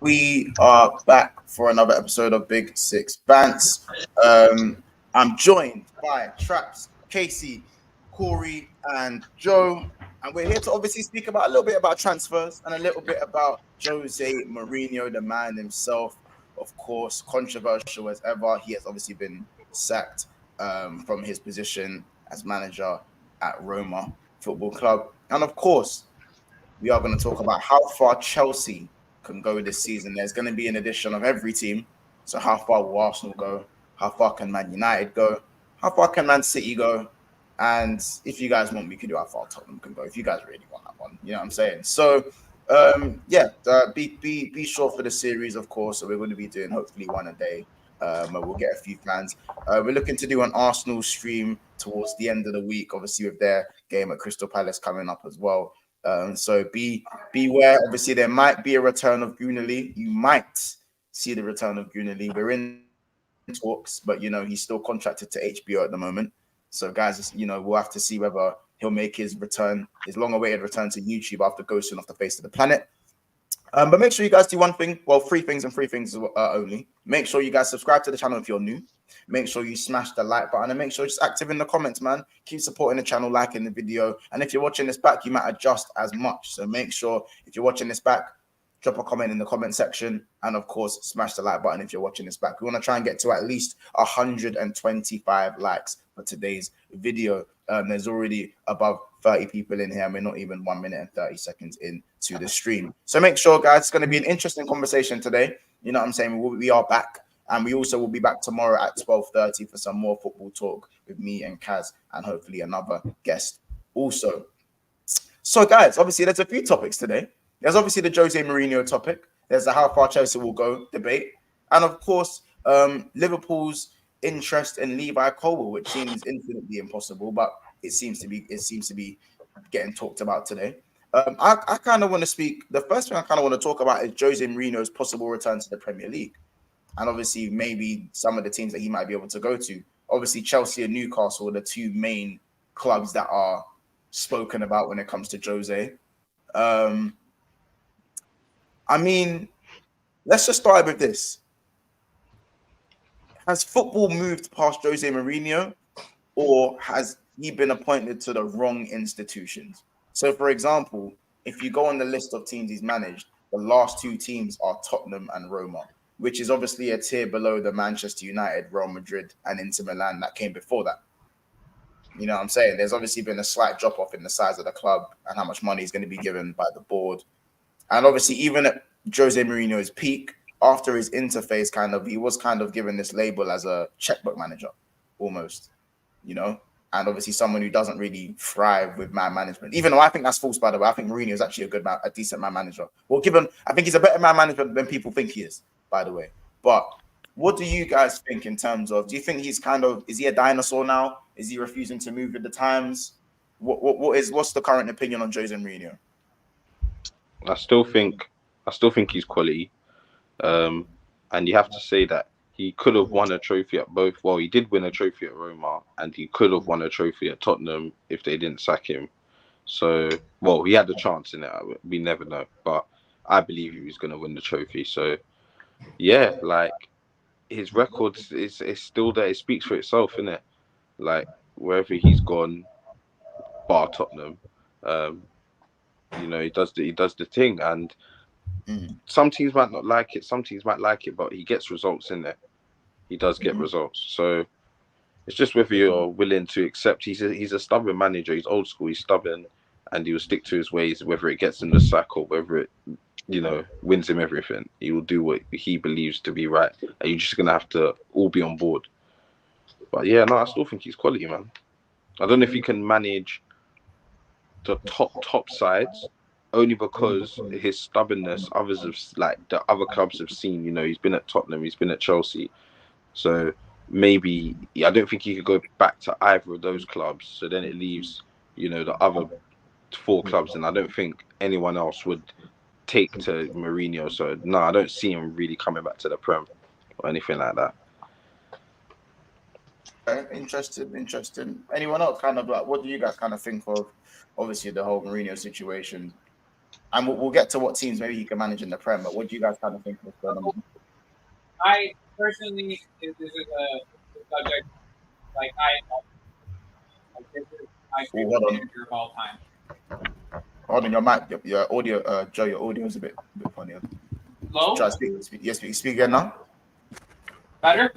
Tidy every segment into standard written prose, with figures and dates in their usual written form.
We are back for another episode of Big Six Bants. I'm joined by Traps, Casey, Corey, and Joe. And we're here to obviously speak about a little bit about transfers and a little bit about Jose Mourinho, the man himself. Of course, controversial as ever. He has obviously been sacked from his position as manager at Roma Football Club. And of course, we are going to talk about how far Chelsea can go this season. There's going to be an edition of every team. So how far will Arsenal go? How far can Man United go? How far can Man City go? And if you guys want, we can do how far Tottenham can go. If you guys really want that one, you know what I'm saying? So, be sure for the series, of course. So we're going to be doing hopefully one a day. We'll get a few fans. We're looking to do an Arsenal stream towards the end of the week, obviously with their game at Crystal Palace coming up as well. So beware. Obviously, there might be a return of Gunali. You might see the return of Gunali. We're in talks, but he's still contracted to HBO at the moment. So, guys, we'll have to see whether he'll make his return, his long-awaited return to YouTube after ghosting off the face of the planet. But make sure you guys do one thing. Well, three things only. Make sure you guys subscribe to the channel if you're new. Make sure you smash the like button and make sure you're just active in the comments, man. Keep supporting the channel, liking the video. And if you're watching this back, you might adjust as much. So make sure if you're watching this back, drop a comment in the comment section. And of course, smash the like button if you're watching this back. We want to try and get to at least 125 likes for today's video. There's already above 30 people in here, and we're not even 1 minute and 30 seconds into the stream. So make sure, guys, it's going to be an interesting conversation today. You know what I'm saying? We are back, and we also will be back tomorrow at 12:30 for some more football talk with me and Kaz, and hopefully another guest also. So, guys, obviously, there's a few topics today. There's obviously the Jose Mourinho topic. There's the how far Chelsea will go debate. And, of course, Liverpool's interest in Levi Colwill, which seems infinitely impossible, but it seems to be getting talked about today. I kind of want to speak. The first thing I kind of want to talk about is Jose Mourinho's possible return to the Premier League, and obviously maybe some of the teams that he might be able to go to. Obviously, Chelsea and Newcastle are the two main clubs that are spoken about when it comes to Jose. I mean, let's just start with this. Has football moved past Jose Mourinho, or has he been appointed to the wrong institutions? So, for example, if you go on the list of teams he's managed, the last two teams are Tottenham and Roma, which is obviously a tier below the Manchester United, Real Madrid, and Inter Milan that came before that. You know what I'm saying? There's obviously been a slight drop-off in the size of the club and how much money is going to be given by the board. And obviously, even at Jose Mourinho's peak, after his interface, he was kind of given this label as a checkbook manager, almost, and obviously someone who doesn't really thrive with man management. Even though I think that's false, by the way. I think Mourinho is actually a decent man manager. Well, I think he's a better man manager than people think he is, by the way. But what do you guys think in terms of? Do you think he's is he a dinosaur now? Is he refusing to move with the times? What's the current opinion on Jose Mourinho? I still think he's quality, and you have to say that he could have won a trophy at both. Well, he did win a trophy at Roma, and he could have won a trophy at Tottenham if they didn't sack him. So, well, he had a chance in it. We never know, but I believe he was going to win the trophy. So, yeah, like his record is still there. It speaks for itself, innit? Like wherever he's gone, bar Tottenham, he does the thing, and some teams might not like it, some teams might like it, but he gets results in there. He does get results. So it's just whether you're willing to accept. He's a stubborn manager. He's old school. He's stubborn, and he will stick to his ways, whether it gets him the sack or whether it, wins him everything. He will do what he believes to be right, and you're just gonna have to all be on board. But yeah, no, I still think he's quality, man. I don't know if he can manage the top sides, only because his stubbornness, others have, like the other clubs have seen, he's been at Tottenham, he's been at Chelsea. So maybe I don't think he could go back to either of those clubs. So then it leaves, the other four clubs, and I don't think anyone else would take to Mourinho. So no, I don't see him really coming back to the Prem or anything like that. Interesting. Anyone else kind of like, what do you guys kind of think of, obviously, the whole Mourinho situation? And we'll get to what teams maybe he can manage in the Prem. But what do you guys kind of think of going on? I personally, this is a subject like this is my favorite manager of all time. Hold on, your mic, your audio, Joe, your audio is a bit funny. Low? Try to speak. Yes, speak again now. Better?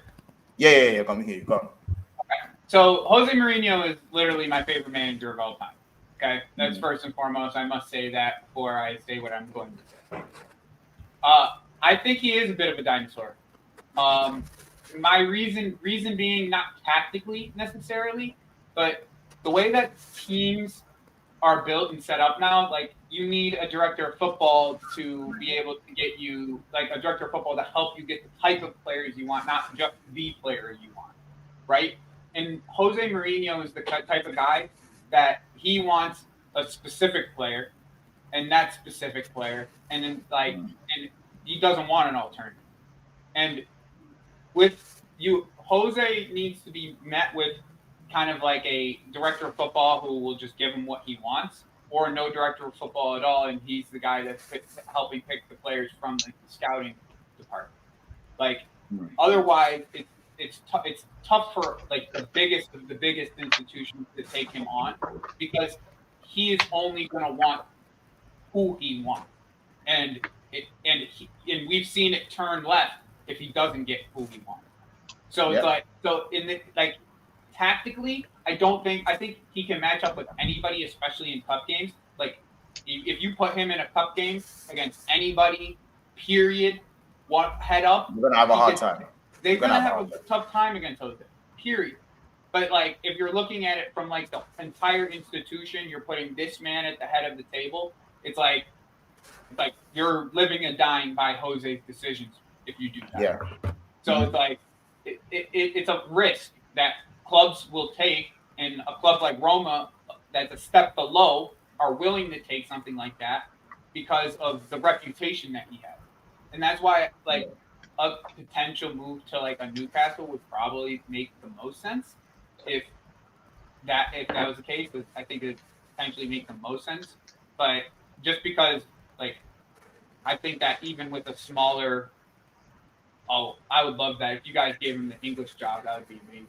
Yeah. Come here, go on. Okay. So Jose Mourinho is literally my favorite manager of all time. Okay, that's first and foremost. I must say that before I say what I'm going to say. I think he is a bit of a dinosaur. My reason being not tactically necessarily, but the way that teams are built and set up now, like you need a director of football to be able to get you, like a director of football to help you get the type of players you want, not just the player you want, right? And Jose Mourinho is the type of guy that he wants a specific player, and that specific player, and then and he doesn't want an alternative. And with you, Jose needs to be met with kind of like a director of football who will just give him what he wants, or no director of football at all, and he's the guy that's helping pick the players from the scouting department. Like, otherwise, it's tough for like the biggest of the biggest institutions to take him on, because he is only going to want who he wants, and we've seen it turn left if he doesn't get who he wants. So it's tactically, I think he can match up with anybody, especially in cup games. Like, if you put him in a cup game against anybody, period, head up, you're gonna have a hard time. They're gonna have a tough time against Jose, period. But like, if you're looking at it from like the entire institution, you're putting this man at the head of the table. It's like you're living and dying by Jose's decisions if you do that. Yeah. So it's like it's a risk that clubs will take, and a club like Roma that's a step below are willing to take something like that because of the reputation that he has. And that's why like a potential move to like a Newcastle would probably make the most sense if that was the case. I think it would potentially make the most sense. But just because like I think that even with a smaller I would love that if you guys gave him the English job, that would be amazing.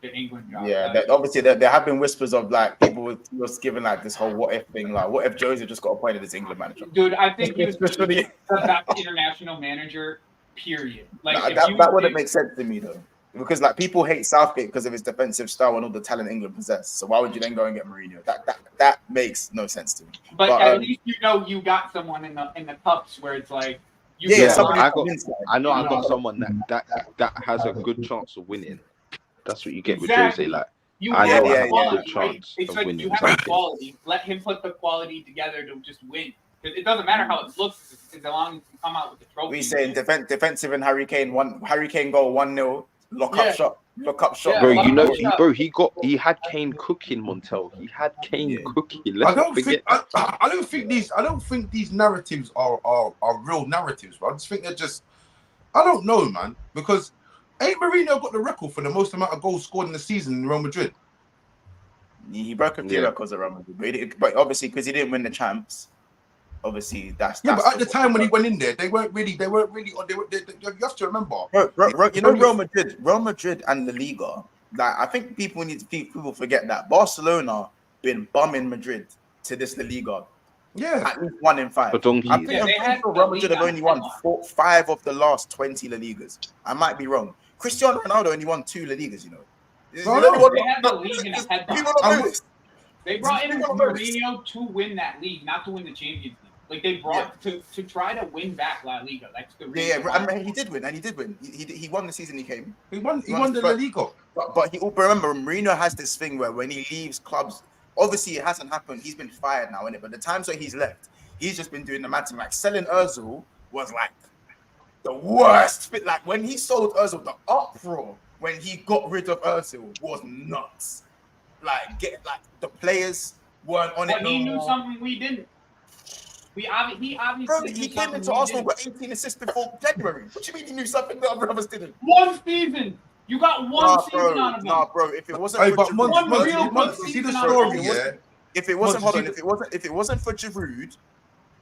The England job. Yeah, obviously there have been whispers of like people was given like this whole what if thing, like what if Jose just got appointed as England manager? Dude, I think he was the best international manager, period. Like that wouldn't make sense to me though. Because like people hate Southgate because of his defensive style and all the talent England possess. So why would you then go and get Mourinho? That makes no sense to me. But at least you know you got someone in the cups where it's like I got someone that has a good chance of winning. That's what you get with Jose. Like I have a good chance of winning. You have the quality. Let him put the quality together to just win. Because it doesn't matter how it looks as long as you come out with the trophy. We saying defensive and Harry Kane goal 1-0. Lock up shot. Yeah, bro. He had Kane cooking Montel. He had Kane cooking. I don't think these narratives are real narratives, bro. I just think they're just. I don't know, man, because ain't Mourinho got the record for the most amount of goals scored in the season in Real Madrid? He broke a few records at Real Madrid, but obviously because he didn't win the champs. Obviously, that's but at the time when he went in there, they weren't really. You have to remember, Real Madrid and the Liga. Like I think people forget that Barcelona been bumming Madrid to this La Liga. Yeah, at least 1 in 5. I think Real Madrid have only won 5 of the last 20 La Ligas. I might be wrong. Cristiano Ronaldo only won 2 La Ligas. You know, they had the league in a headlock. They brought in Mourinho to win that league, not to win the Champions League. Like they brought to try to win back La Liga. That's the reason. I mean, he did win. He won the season he came. He won the La Liga. But remember, Mourinho has this thing where when he leaves clubs, obviously it hasn't happened. He's been fired now, innit? But the times where he's left, he's just been doing the mad thing. Like selling Özil was like the worst. Like when he sold Özil, the uproar when he got rid of Özil was nuts. Like the players weren't on it. But he knew something we didn't. He obviously he came into Arsenal with 18 assists before January. What do you mean he knew something that other brothers didn't? One season. You got one season out of him. Nah, bro. If it wasn't for see the story, if it wasn't for Giroud,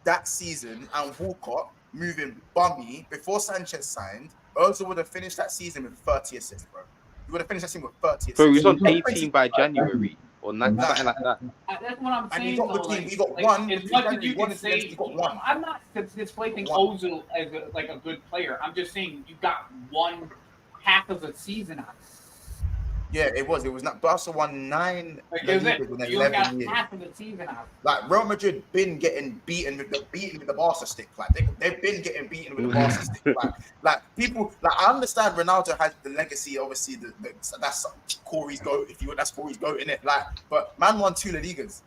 that season and Walcott moving bummy before Sanchez signed, Ozil would have finished that season with 30 assists, bro. He would have finished that season with 30 assists. Bro, he was on 18 by January or something like that. That's what I'm saying. And he got though, the team. like, He got like, one. As much as you one can say, he got one. I'm not displacing Ozil as a good player. I'm just saying you got one half of a season out of it. Yeah, it was. It was not. Barca won 9 Like, La is it? Ligas in You only 11 got years. half of the season out of it. Like Real Madrid been getting beaten with the Barca stick. Like they've been getting beaten with the Barca stick. Like people. Like I understand Ronaldo has the legacy. Obviously, that's Corey's goat. That's Corey's goat in it. Like, but man won 2 La Ligas.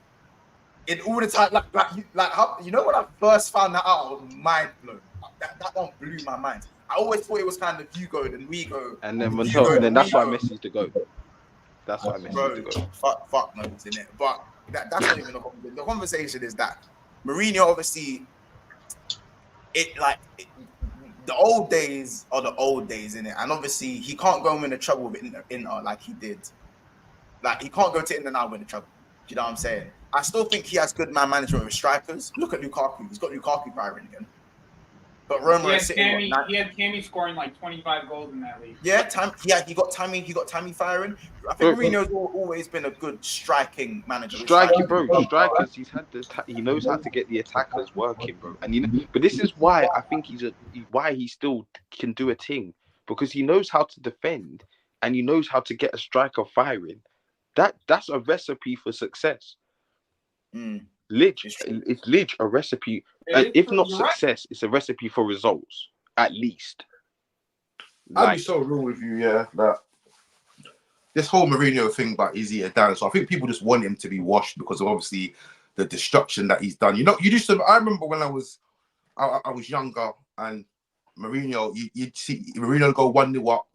In all the time, like how you know when I first found that out, I was mind blown. That one blew my mind. I always thought it was kind of you go, then we go, and then that's why Messi's to go. That's why Messi's to go. Fuck knows in it, but that's not even the conversation. The conversation is that Mourinho obviously, the old days are the old days in it, and obviously he can't go and win the trouble with Inter like he did. Like he can't go to Inter now and win the trouble. Do you know what I'm saying? I still think he has good man management with strikers. Look at Lukaku. He's got Lukaku firing again. But Roma is sitting. He had Tammy scoring like 25 goals in that league. Yeah, he got Tammy firing. I think Mourinho's always been a good striking manager. Strikers, he knows how to get the attackers working, bro. And but this is why I think why he still can do a thing, because he knows how to defend and he knows how to get a striker firing. That's a recipe for success. It's a recipe. If not success, it's a recipe for results, at least. I'd be so real with you, yeah. That this whole Mourinho thing about is he a down? So I think people just want him to be washed because of obviously the destruction that he's done. You know, you used to. I remember when I was younger and Mourinho, you'd see Mourinho go 1-0 up.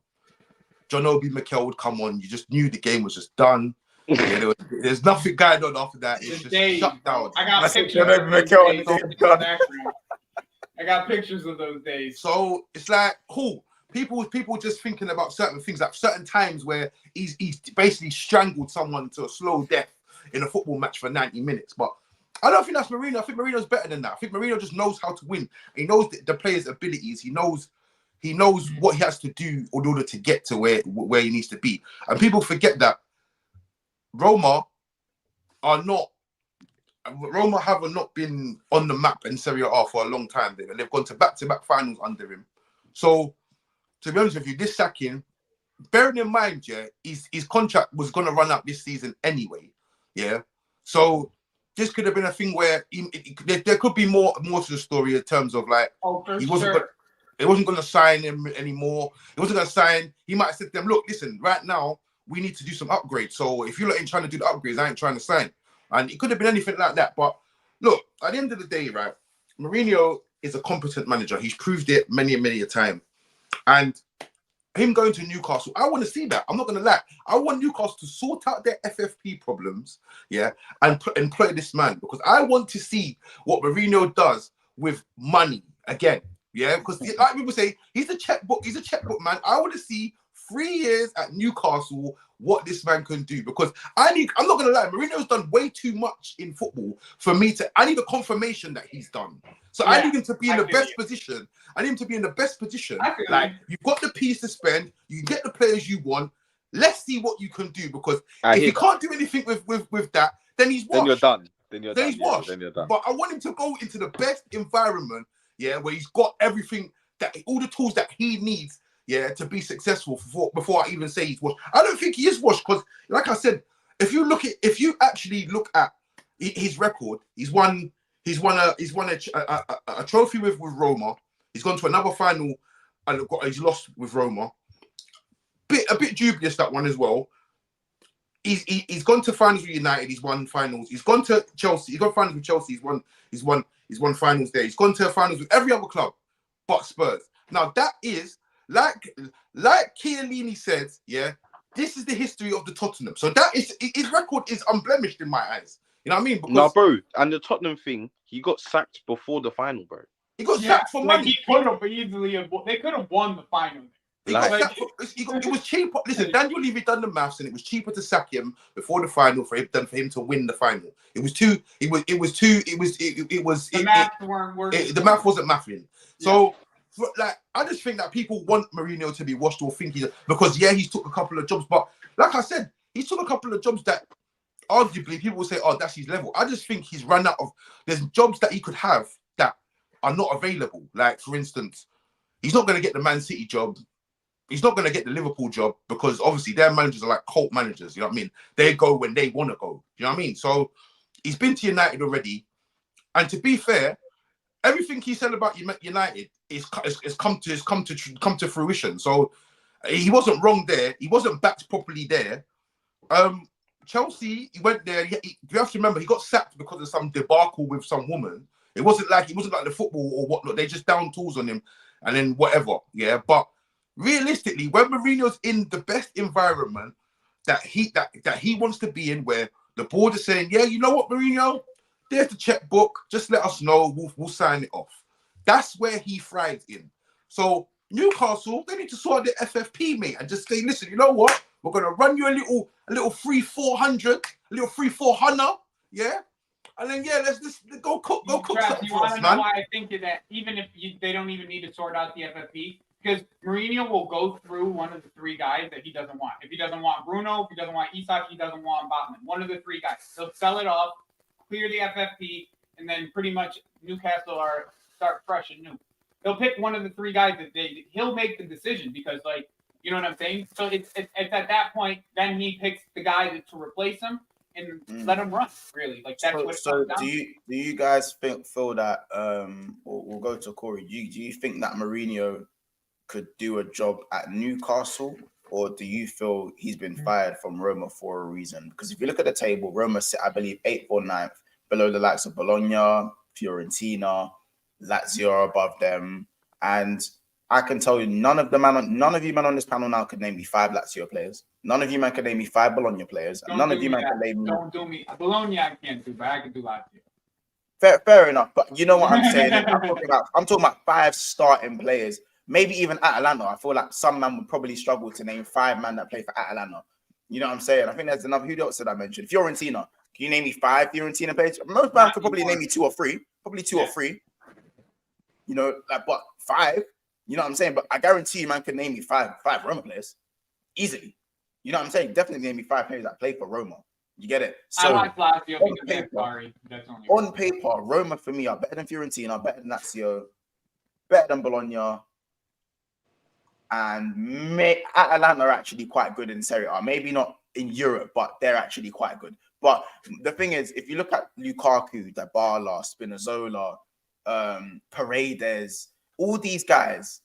John Obi Mikel would come on. You just knew the game was just done. Yeah, there's nothing going on after that. It's just shut down. I got pictures of those days. I got pictures of those days. So it's like, cool. People just thinking about certain things, like certain times where he's basically strangled someone to a slow death in a football match for 90 minutes. But I don't think that's Mourinho. I think Mourinho's better than that. I think Mourinho just knows how to win. He knows the players' abilities. He knows what he has to do in order to get to where he needs to be. And people forget that Roma have not been on the map in Serie A for a long time. They've gone to back-to-back finals under him. So, to be honest with you, this sacking, bearing in mind, yeah, his contract was going to run out this season anyway, yeah? So, this could have been a thing where there could be more to the story in terms of, like, he wasn't going to sign him anymore. He wasn't going to sign. He might have said to them, look, listen, right now, we need to do some upgrades. So if you're not trying to do the upgrades, I ain't trying to sign. And it could have been anything like that. But look, at the end of the day, right, Mourinho is a competent manager. He's proved it many a time. And him going to Newcastle, I want to see that. I'm not going to lie. I want Newcastle to sort out their FFP problems, yeah, and employ this man, because I want to see what Mourinho does with money again, yeah, because like people say, he's a checkbook man. I want to see 3 years at Newcastle, what this man can do, because I'm not gonna lie, Mourinho's done way too much in football for me I need a confirmation that he's done. So I need him to be in the best position. I need him to be in the best position. Like, you've got the piece to spend, you can get the players you want. Let's see what you can do, because if you can't do anything with that, then he's washed. Then you're done. He's washed. Then you're done. But I want him to go into the best environment, yeah, where he's got everything, all the tools that he needs, yeah, to be successful before I even say he's washed. I don't think he is washed, because, like I said, if you actually look at his record, he's won a trophy with Roma. He's gone to another final and he's lost with Roma. A bit dubious, that one as well. He's gone to finals with United. He's won finals. He's gone to Chelsea. He's got finals with Chelsea. He's won finals there. He's gone to finals with every other club but Spurs. Now that is, like Chiellini said, yeah, this is the history of the Tottenham. So that is, his record is unblemished in my eyes. You know what I mean? Because, no, bro. And the Tottenham thing, he got sacked before the final, bro. He got sacked for money. He could have easily. They could have won the final. He got sacked. It was cheaper. Listen, Daniel Levy done the maths, and it was cheaper to sack him before the final than for him to win the final. It was too. The maths weren't working. The math wasn't mathing. So, like, I just think that people want Mourinho to be washed or think because he's took a couple of jobs, but like I said, he's took a couple of jobs that arguably people will say, oh, that's his level. I just think he's run out of. There's jobs that he could have that are not available. Like, for instance, he's not going to get the Man City job. He's not going to get the Liverpool job because obviously their managers are like cult managers. You know what I mean? They go when they want to go. You know what I mean? So he's been to United already. And to be fair, everything he said about United is come to fruition. So he wasn't wrong there. He wasn't backed properly there. Chelsea, he went there. You have to remember, he got sacked because of some debacle with some woman. It wasn't like the football or whatnot. They just down tools on him and then whatever. Yeah, but realistically, when Mourinho's in the best environment that he wants to be in, where the board is saying, yeah, you know what, Mourinho, there's the checkbook. Just let us know. We'll sign it off. That's where he thrives in. So Newcastle, they need to sort the FFP, mate, and just say, listen, you know what? We're gonna run you a little 3-400, a little 3-400, yeah. And then let's just go cook something for us, man. You want to know why I think that even if they don't even need to sort out the FFP? Because Mourinho will go through one of the three guys that he doesn't want. If he doesn't want Bruno, if he doesn't want Isak, he doesn't want Botman. One of the three guys. He'll sell it off, clear the FFP, and then pretty much Newcastle start fresh and new. He'll pick one of the three guys he'll make the decision because, like, you know what I'm saying? So it's at that point, then he picks the guy to replace him and let him run, really. Like, that's what it comes down to. Do you guys feel that, we'll go to Corey, do you think that Mourinho could do a job at Newcastle, or do you feel he's been fired from Roma for a reason? Because if you look at the table, Roma sit, I believe, 8th or 9th, below the likes of Bologna, Fiorentina, Lazio are above them, and I can tell you, none of you men on this panel now could name me 5 Lazio players. None of you men can name me 5 Bologna players, and none of you men can name me. Don't do me. Bologna I can't do, but I can do Lazio. Fair enough, but you know what I'm saying. I'm talking about 5 starting players. Maybe even Atalanta. I feel like some man would probably struggle to name 5 men that play for Atalanta. You know what I'm saying? I think there's enough. Who else did I mention? Fiorentina. Can you name me 5 Fiorentina players? Most men could probably name me 2 or 3. Probably 2 or 3. You know, like, but 5. You know what I'm saying? But I guarantee you, man, can name me 5 Roma players easily. You know what I'm saying? Definitely name me 5 players that play for Roma. You get it? So I like Lazio because on paper, Roma for me are better than Fiorentina, better than Lazio, better than Bologna. And Atalanta are actually quite good in Serie A. Maybe not in Europe, but they're actually quite good. But the thing is, if you look at Lukaku, Dybala, Spinazzola, Paredes, all these guys,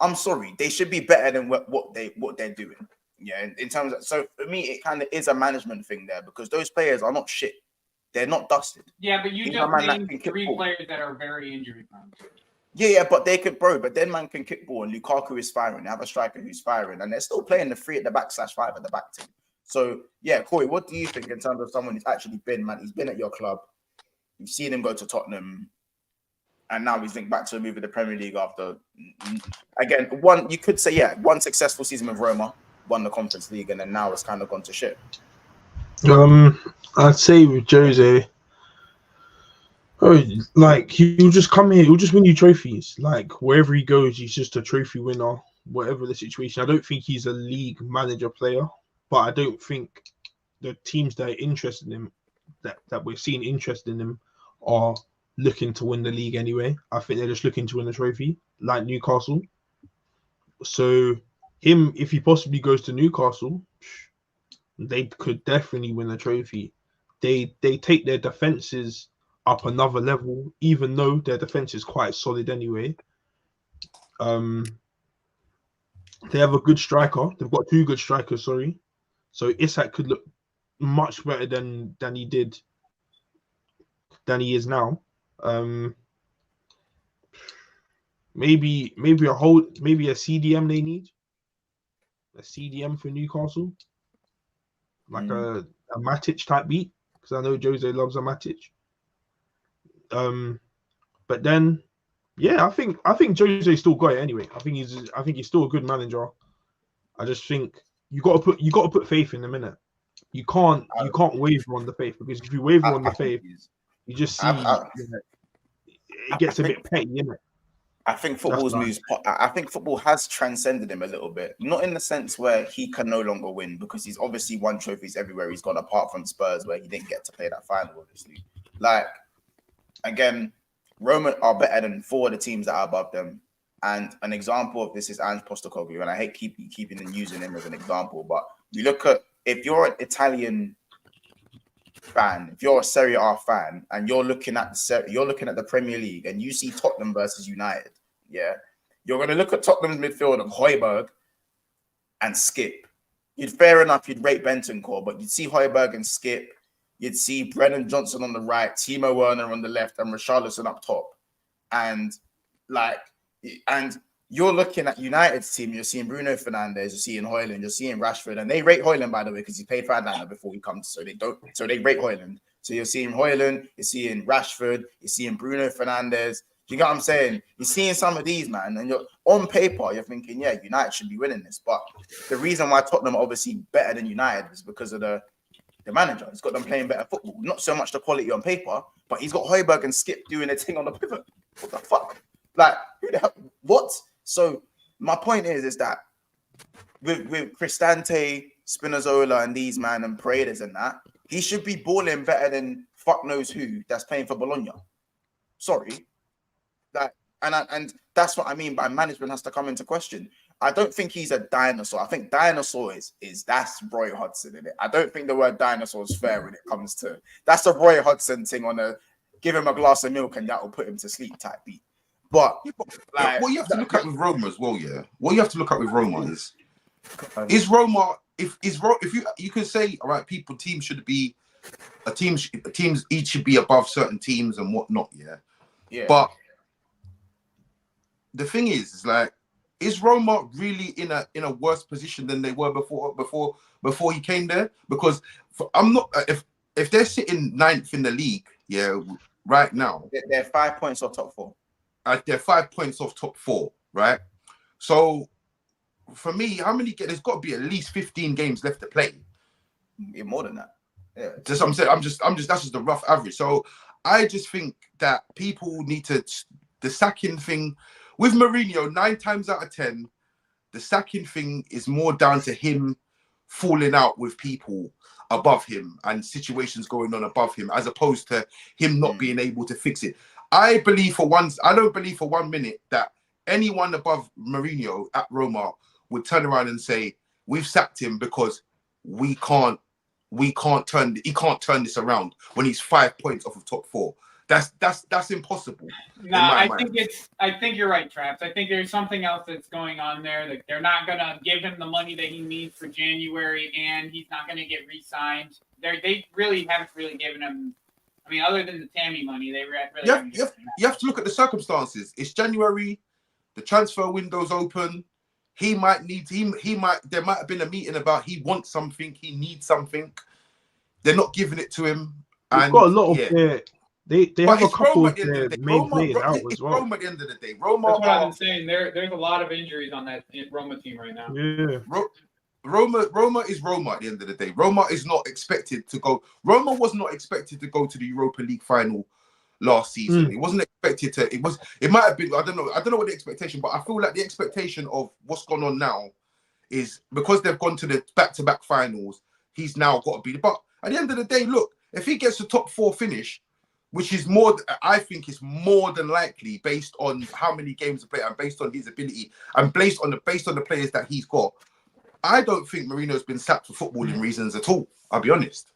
I'm sorry, they should be better than what they're doing. Yeah, in terms of, so for me, it kind of is a management thing there because those players are not shit. They're not dusted. Yeah, but you just named 3 players that are very injury prone. Yeah, but they could, bro. But then man can kick ball, and Lukaku is firing. They have a striker who's firing, and they're still playing the 3 at the back / 5 at the back team. So yeah, Corey, what do you think in terms of someone who's actually been, man? He's been at your club. You've seen him go to Tottenham, and now he's linked back to a move in the Premier League after, again, you could say, one successful season with Roma, won the Conference League, and then now it's kind of gone to shit. I'd say with Jose. Like, he'll just come here, he'll just win you trophies. Like, wherever he goes, he's just a trophy winner, whatever the situation. I don't think he's a league manager player, but I don't think the teams that are interested in him, that we're seeing interested in him, are looking to win the league anyway. I think they're just looking to win a trophy, like Newcastle. So, if he possibly goes to Newcastle, they could definitely win a trophy. They take their defenses up another level, even though their defense is quite solid anyway. They have a good striker. They've got 2 good strikers, sorry. So Isak could look much better than he is now. Maybe a CDM they need. A CDM for Newcastle. Like a Matic type beat. Because I know Jose loves a Matic. But then, I think Jose's still got it anyway. I think he's still a good manager. I just think you got to put faith in the minute. You can't waver on the faith, because if you waver on the faith, you just see it gets a bit petty, innit? I think football's moves. I think football has transcended him a little bit, not in the sense where he can no longer win, because he's obviously won trophies everywhere he's gone, apart from Spurs, where he didn't get to play that final. Obviously, like again, Roma are better than 4 of the teams that are above them. And an example of this is Ange Postecoglou, and I hate keeping and using him as an example, but you look at, if you're an Italian fan, if you're a Serie A fan, and you're looking at the Premier League, and you see Tottenham versus United, yeah, you're going to look at Tottenham's midfield of Højbjerg and Skip. You'd rate Bentancur, but you'd see Højbjerg and Skip. You'd see Brennan Johnson on the right, Timo Werner on the left, and Richarlison up top, and you're looking at United's team. You're seeing Bruno Fernandes, you're seeing Højlund, you're seeing Rashford, and they rate Højlund, by the way, because he played for Atlanta before he comes, so they rate Højlund. So you're seeing Højlund, you're seeing Rashford, you're seeing Bruno Fernandes. You get what I'm saying? You're seeing some of these, man, and you're on paper, you're thinking, yeah, United should be winning this. But the reason why Tottenham are obviously better than United is because of the manager. He's got them playing better football. Not so much the quality on paper, but he's got Højbjerg and Skip doing a thing on the pivot. What the fuck? Like, who the hell? What? So my point is that with Cristante, Spinazzola, and these man and Paredes and that, he should be balling better than fuck knows who that's playing for Bologna. Sorry, and that's what I mean by management has to come into question. I don't think he's a dinosaur. I think dinosaur is that's Roy Hodgson in it. I don't think the word dinosaur is fair when it comes to that's a Roy Hodgson thing on a give him a glass of milk and that will put him to sleep type beat. But like, what you have to look at with Roma as well, yeah. What you have to look at with Roma is Roma. If you can say, all right, teams should be teams each should be above certain teams and whatnot, yeah. Yeah. But the thing is like, is Roma really in a worse position than they were before he came there? Because I'm not if they're sitting 9th in the league, yeah, right now they're 5 points off top 4. They're 5 points off top 4, right? So for me, there's got to be at least 15 games left to play. Yeah, more than that. Yeah. Just I'm saying, that's just the rough average. So I just think that people need to the sacking thing with Mourinho 9 times out of 10, the sacking thing is more down to him falling out with people above him and situations going on above him, as opposed to him not being able to fix it. I don't believe for 1 minute that anyone above Mourinho at Roma would turn around and say, we've sacked him because he can't turn this around when he's 5 points off of top 4. That's impossible. I think you're right, Traps. I think there's something else that's going on there. That they're not gonna give him the money that he needs for January, and he's not gonna get re-signed. They really haven't really given him. I mean, other than the Tammy money, they really. You have to look at the circumstances. It's January, the transfer window's open. There might have been a meeting about he wants something, he needs something. They're not giving it to him. They've got a lot of they have a couple of their main players out as well. Roma at the end of the day. Roma. That's what I've been saying. There's a lot of injuries on that Roma team right now. Yeah. Roma is Roma at the end of the day. Roma is not expected to go. Roma was not expected to go to the Europa League final last season. It wasn't expected to. It might have been. I don't know what the expectation, but I feel like the expectation of what's gone on now is because they've gone to the back-to-back finals. He's now got to be. But at the end of the day, look, if he gets the top 4 finish, which is I think is more than likely based on how many games he played and based on his ability and based on the players that he's got. I don't think Mourinho's been sacked for footballing reasons at all. I'll be honest.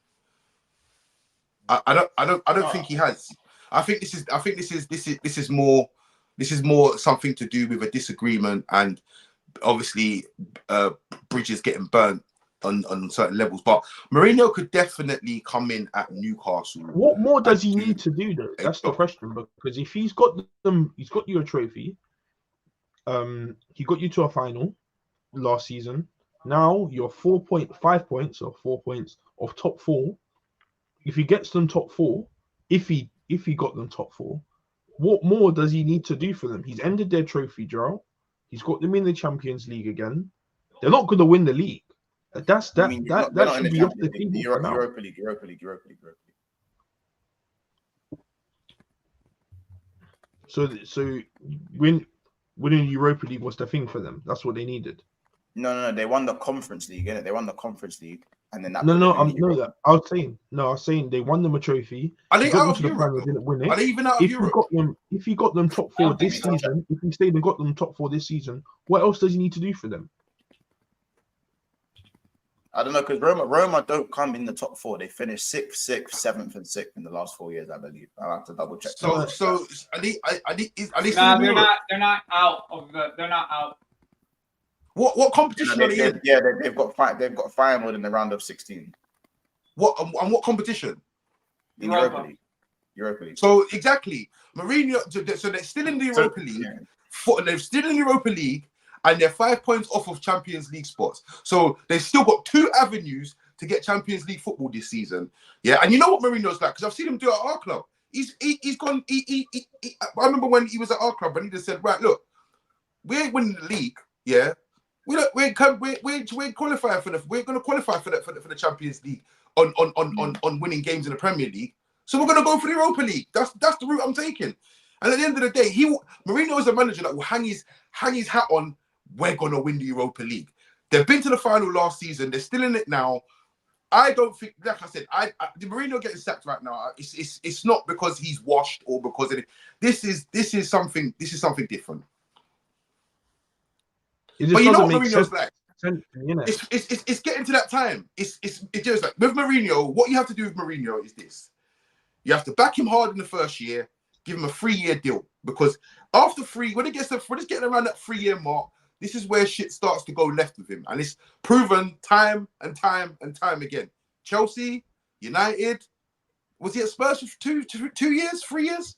I don't think he has. I think this is more something to do with a disagreement and obviously bridges getting burnt on certain levels. But Mourinho could definitely come in at Newcastle. What more does he need to do though? That's the question. Because if he's got you a trophy. He got you to a final last season. Now you're 5 points or 4 points of top 4. If he gets them top 4, if he got them top 4, what more does he need to do for them? He's ended their trophy drought. He's got them in the Champions League again. They're not going to win the league. That's I that mean, that not in should the be off Champions the League, table for now. Europa League. So winning the Europa League was the thing for them. That's what they needed. No. They won the Conference League, innit? They won the Conference League, and then that. No. I was saying they won them a trophy. Are they got out them of to the Europe? final, didn't win Are it. they even out of If Europe? you got them top I four don't think this they got season, if he stayed and got them top four this season, what else does he need to do for them? I don't know, because Roma don't come in the top four. They finished 6th, 6th, 7th, and 6th in the last 4 years, I believe. I'll have to double check. So are they still Nah, in they're Europe? not. They're not out of the. They're not out. What competition are they in? They've got final in the round of 16. What competition? In Europa. Europa League. So exactly, Mourinho. So they're still in the Europa League. Yeah. They're still in the Europa League, and they're 5 points off of Champions League spots. So they've still got 2 avenues to get Champions League football this season. Yeah, and you know what Mourinho's like, because I've seen him do it at our club. He's gone. I remember when he was at our club, and he just said, "Right, look, we ain't winning the league. Yeah, we're qualifying for the. We're going to qualify for the Champions League on winning games in the Premier League. So we're going to go for the Europa League. That's the route I'm taking. And at the end of the day, Mourinho is a manager that will hang his hat on. We're going to win the Europa League. They've been to the final last season. They're still in it now. I don't think, like I said, the Mourinho getting sacked right now. It's not because he's washed or because of it. This is something different. But you know what Mourinho's like. It's getting to that time. It's just like with Mourinho. What you have to do with Mourinho is this: you have to back him hard in the first year, give him a 3-year deal, because after 3, when it's getting around that 3-year mark, this is where shit starts to go left with him, and it's proven time and time again. Chelsea, United, was he at Spurs for 2 years, 3 years?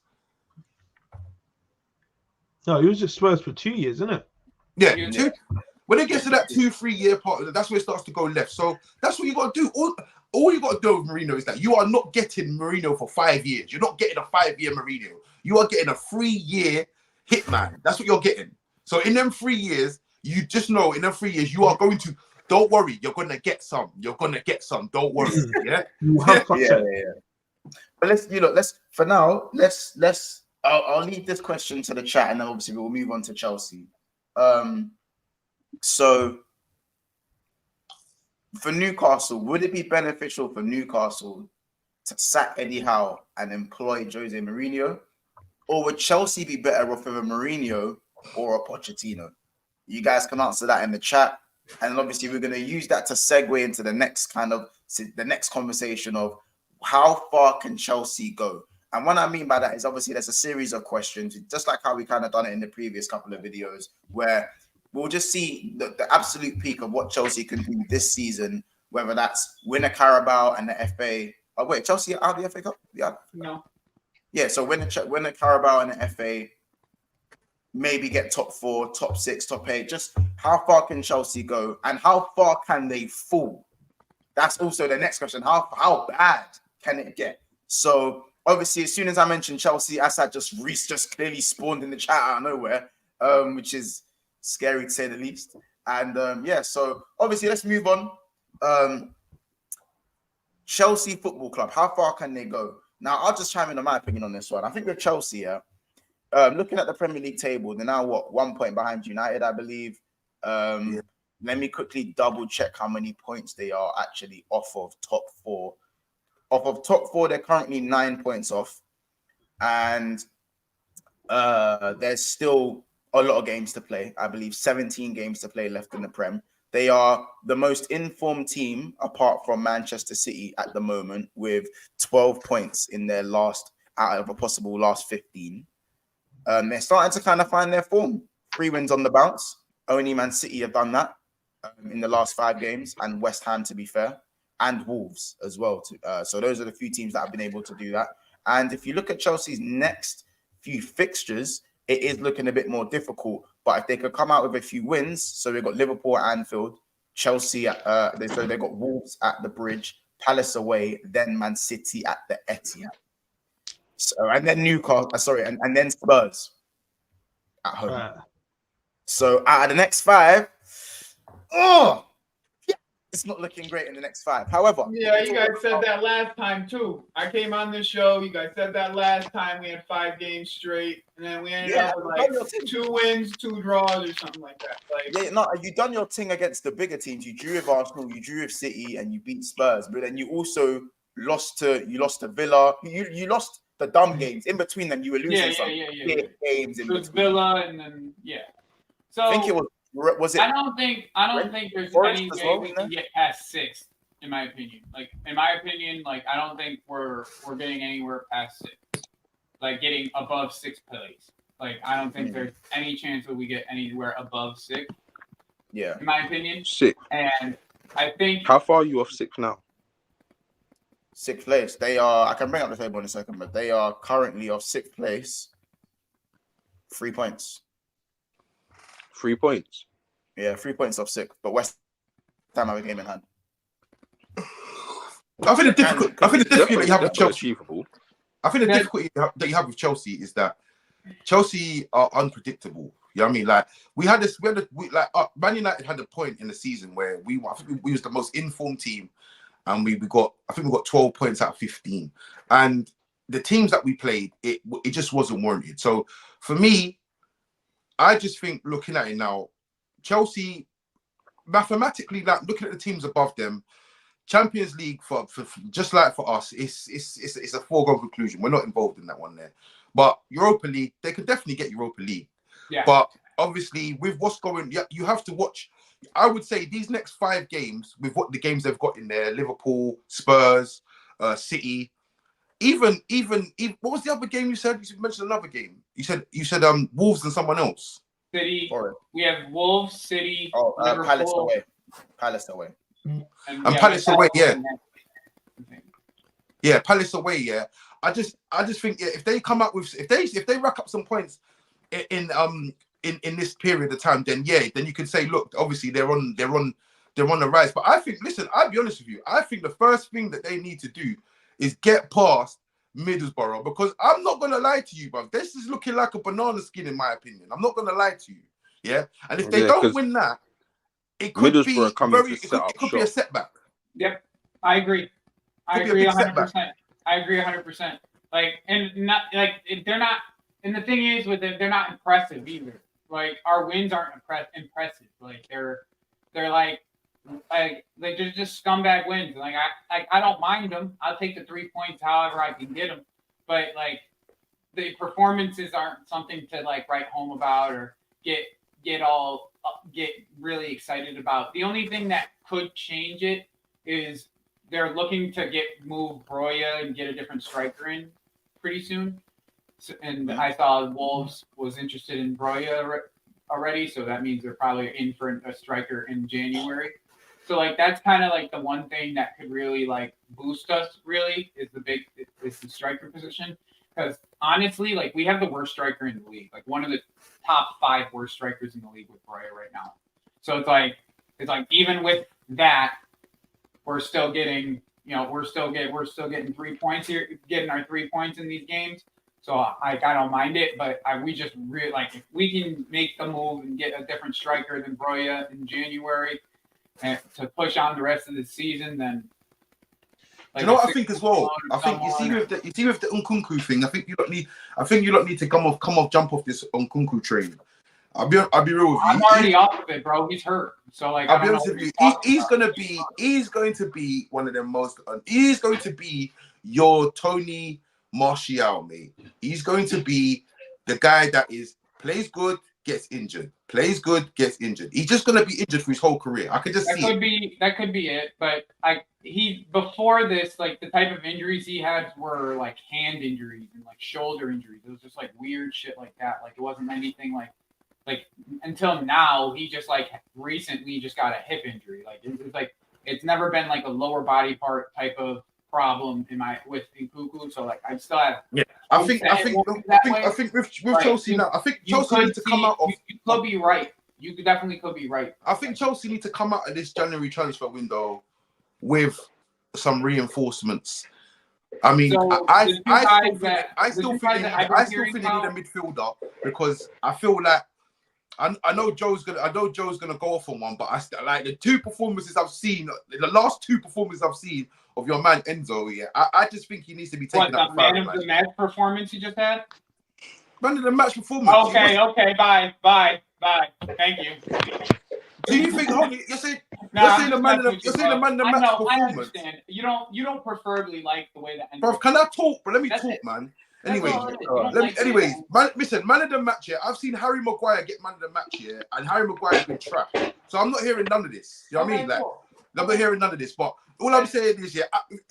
No, he was at Spurs for 2 years, isn't it? Yeah, 2. When it gets to that 2-3 year part, that's where it starts to go left. So that's what you got to do. All you got to do with Mourinho is that you are not getting Mourinho for 5 years. You're not getting a 5-year Mourinho. You are getting a 3-year hitman. That's what you're getting. So in them 3 years, you just know in them 3 years, you are going to, don't worry, you're going to get some. You're going to get some. Don't worry. Yeah. You have Yeah. But I'll leave this question to the chat, and then obviously we'll move on to Chelsea. So for Newcastle, would it be beneficial for Newcastle to sack Eddie Howe and employ José Mourinho, or would Chelsea be better off with a Mourinho or a Pochettino? You guys can answer that in the chat, and obviously we're going to use that to segue into the next conversation of how far can Chelsea go. And what I mean by that is obviously there's a series of questions, just like how we kind of done it in the previous couple of videos, where we'll just see the absolute peak of what Chelsea can do this season, whether that's win a Carabao and the FA. Oh, wait, Chelsea out of the FA Cup? Yeah. No. Yeah, so win a Carabao and the FA, maybe get top 4, top 6, top 8. Just how far can Chelsea go, and how far can they fall? That's also the next question. How bad can it get? So obviously, as soon as I mentioned Chelsea, Assad just clearly spawned in the chat out of nowhere, which is scary to say the least. And so obviously let's move on. Chelsea Football Club, how far can they go? Now, I'll just chime in on my opinion on this one. I think with Chelsea, looking at the Premier League table, they're now 1 point behind United, I believe. Let me quickly double check how many points they are actually off of top 4. Off of top 4, they're currently 9 points off. And there's still a lot of games to play. I believe 17 games to play left in the Prem. They are the most informed team apart from Manchester City at the moment, with 12 points in their last out of a possible last 15. They're starting to kind of find their form. 3 wins on the bounce. Only Man City have done that in the last 5 games, and West Ham, to be fair, and Wolves as well. So those are the few teams that have been able to do that. And if you look at Chelsea's next few fixtures, it is looking a bit more difficult. But if they could come out with a few wins, so we've got Liverpool at Anfield, Chelsea, they've got Wolves at the Bridge, Palace away, then Man City at the Etihad. So, and then Newcastle, and then Spurs at home. So out of the next 5, Oh, yeah, it's not looking great in the next 5. However, Yeah, you guys said that last time too. I came on this show. You guys said that last time. We had 5 games straight, and then we ended up with like 2 wins, 2 draws, or something like that. Like, yeah, no, you done your thing against the bigger teams. You drew with Arsenal, you drew with City, and you beat Spurs. But then you also lost to Villa. You lost the dumb games in between them. You were losing some big games in between. Villa, and then So I think it was it. I don't think there's any way we can get past 6. In my opinion, like I don't think we're getting anywhere past 6. Like getting above 6th place. Like I don't think there's any chance that we get anywhere above 6. Yeah, in my opinion. 6th. And I think how far are you off 6th now? 6th place. They are. I can bring up the table in a second, but they are currently off 6th place. 3 points. 3 points. Yeah, 3 points off 6th. But West Ham have a game in hand. I think the difficulty that you have with Chelsea. Achievable. I think the difficulty that you have with Chelsea is that Chelsea are unpredictable. You know what I mean? Like Man United had a point in the season where we was the most informed team, and we got 12 points out of 15. And the teams that we played, it just wasn't warranted. So for me, I just think looking at it now, Chelsea mathematically, like looking at the teams above them, Champions League for just like for us, it's a foregone conclusion. We're not involved in that one there. But Europa League, they could definitely get Europa League. Yeah. But obviously, with what's going, you have to watch. I would say these next 5 games, with what the games they've got in there, Liverpool, Spurs, City, even what was the other game you said? You mentioned another game. You said Wolves and someone else. City. We have Wolves, City, Liverpool. Palace away. And Palace away, yeah. Yeah, Palace away, yeah. I just think if they come up with if they rack up some points in this period of time, then you can say, look, obviously they're on the rise. But I think, listen, I'll be honest with you, I think the first thing that they need to do is get past Middlesbrough, because I'm not gonna lie to you, bro. This is looking like a banana skin in my opinion. I'm not gonna lie to you. Yeah. And if they don't win that, it could be a setback. Yep, I agree. I agree 100%. I agree 100%. Like, and not like they're not. And the thing is with them, they're not impressive either. Like our wins aren't impressive. Like they're just scumbag wins. Like I don't mind them. I'll take the 3 points however I can get them. But like the performances aren't something to like write home about or get really excited about. The only thing that could change it is they're looking to move Broya and get a different striker in pretty soon. So, and I saw Wolves was interested in Broya already, so that means they're probably in for a striker in January. So like that's kind of like the one thing that could really like boost us. Really is the striker position, because honestly, like we have the worst striker in the league, like one of the top 5 worst strikers in the league with Broya right now. So it's like even with that, we're still getting we're still getting 3 points here, getting our 3 points in these games. So I don't mind it, but we just really like if we can make the move and get a different striker than Broya in January and to push on the rest of the season, then. Like, do you know what I think as well? I think you see with the Nkunku thing. I think you don't need to jump off this Nkunku train. I'll be real with you. I'm already off of it, bro. He's hurt. So like, I'll be honest with you. He's going to be one of the most. He's going to be your Tony Martial, mate. He's going to be the guy that plays good, gets injured. Plays good, gets injured. He's just going to be injured for his whole career. I could just see it. That could be it. But before this, like the type of injuries he had were like hand injuries and like shoulder injuries. It was just like weird shit like that. Like it wasn't anything like until now. He just like recently just got a hip injury. Like it was like it's never been like a lower body part type of problem with Nkunku. So like I still have. Yeah, I think with Chelsea now. I think Chelsea need to come out of. You could be right. You definitely could be right. I think Chelsea need to come out of this January transfer window with some reinforcements. I mean, so I still think they need a midfielder, because I feel like I know Joe's gonna go off on one, but like the two performances I've seen, the last two performances I've seen of your man Enzo. Yeah, I just think he needs to be taken out. The man of the match performance you just had. Man of the match performance. Okay, bye. Thank you. Do you think? You're saying the man of the match performance. I understand. You don't preferably like the way that. Bro, can I talk? But let me talk, man. Anyways, listen, man of the match here. I've seen Harry Maguire get man of the match here, and Harry Maguire's been trash. So I'm not hearing none of this. You know what I mean? Like, I'm not hearing none of this. But all I'm saying is,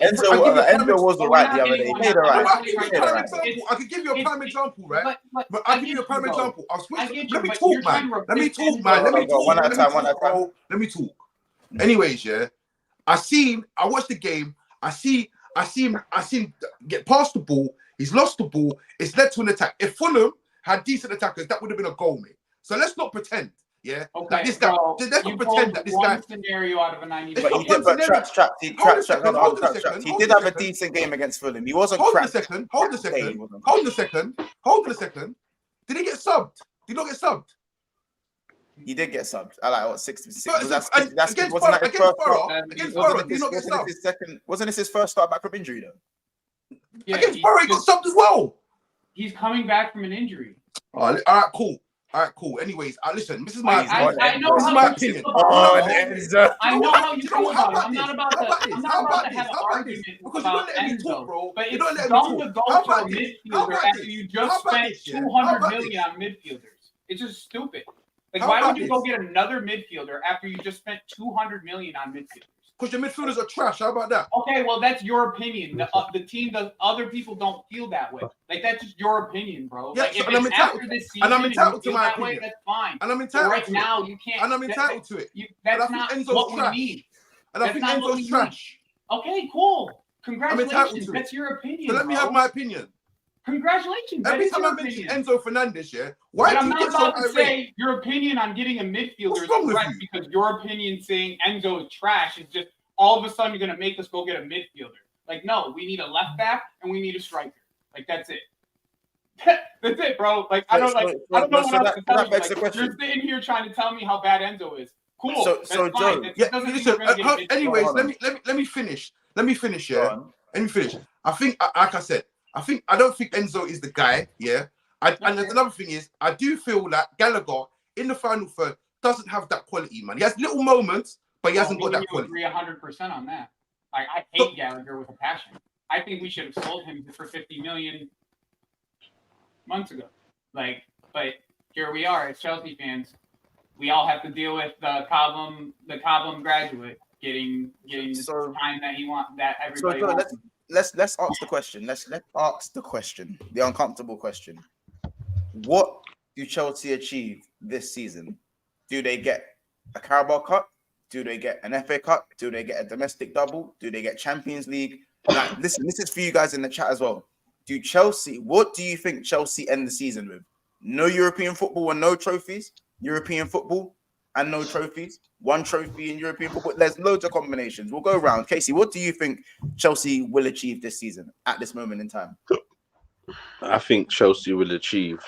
Enzo was alright the other day. He made alright. I could give you a prime example, right? But I'll give you a prime example. Let me talk, man. Let me talk. One at a time. Let me talk. Anyways, I watched the game. I see him get past the ball. He's lost the ball. It's led to an attack. If Fulham had decent attackers, that would have been a goal, mate. So let's not pretend, that this guy. Let's not pretend that this guy. Scenario out of a 90. But he did. But trap. He did have a decent game against Fulham. He wasn't. Hold a second. Did he get subbed? Did he not get subbed? He did get subbed. I like what 66. Against Borough, did he not get subbed? Wasn't this his first start back from injury though? Yeah, against Borough, he got subbed as well. He's coming back from an injury. All right, cool. Anyways, listen. This is my opinion. I know how you feel about it. I'm not about to have an argument about Enzo, bro. But it's dumb to go for a midfielder after you just spent 200 million on midfielders. It's just stupid. Like, why would you go get another midfielder after you just spent 200 million on midfielders? Because your midfielders are trash. How about that? Okay, well, that's your opinion. The team does. Other people don't feel that way. Like, that's just your opinion, bro. Yeah, like, if and I'm entitled, after this season, and I'm entitled to my that opinion. way, that's fine. And I'm entitled right to now, it. you can't. And I'm entitled to it. That's not what we need. And I think Enzo's trash. Okay, cool. Congratulations. That's your opinion. So let me have my opinion. Congratulations. Every time I mention Enzo Fernandez, why do you get so irate? Say your opinion on getting a midfielder is correct because your opinion saying Enzo is trash is just all of a sudden you're going to make us go get a midfielder. Like, no, we need a left back and we need a striker. Like, that's it. That's it, bro. Like, I don't know what else to tell you. Like, you're sitting here trying to tell me how bad Enzo is. Cool. So Joe, anyways, let me finish. Let me finish. I think, like I said, I don't think Enzo is the guy. And another thing is, I do feel that Gallagher in the final third doesn't have that quality, man. He has little moments, but he hasn't got that quality. I agree 100% on that. I hate Gallagher with a passion. I think we should have sold him for 50 million months ago. Like, but here we are as Chelsea fans. We all have to deal with the Cobham graduate getting the time that he wants, that everybody wants. Let's ask the question. Let's ask the question, the uncomfortable question. What do Chelsea achieve this season? Do they get a Carabao Cup? Do they get an FA Cup? Do they get a domestic double? Do they get Champions League? Now, listen, this is for you guys in the chat as well. What do you think Chelsea end the season with? No European football and no trophies? European football and no trophies? One trophy in European football? There's loads of combinations. We'll go around. Casey, what do you think Chelsea will achieve this season at this moment in time? I think Chelsea will achieve.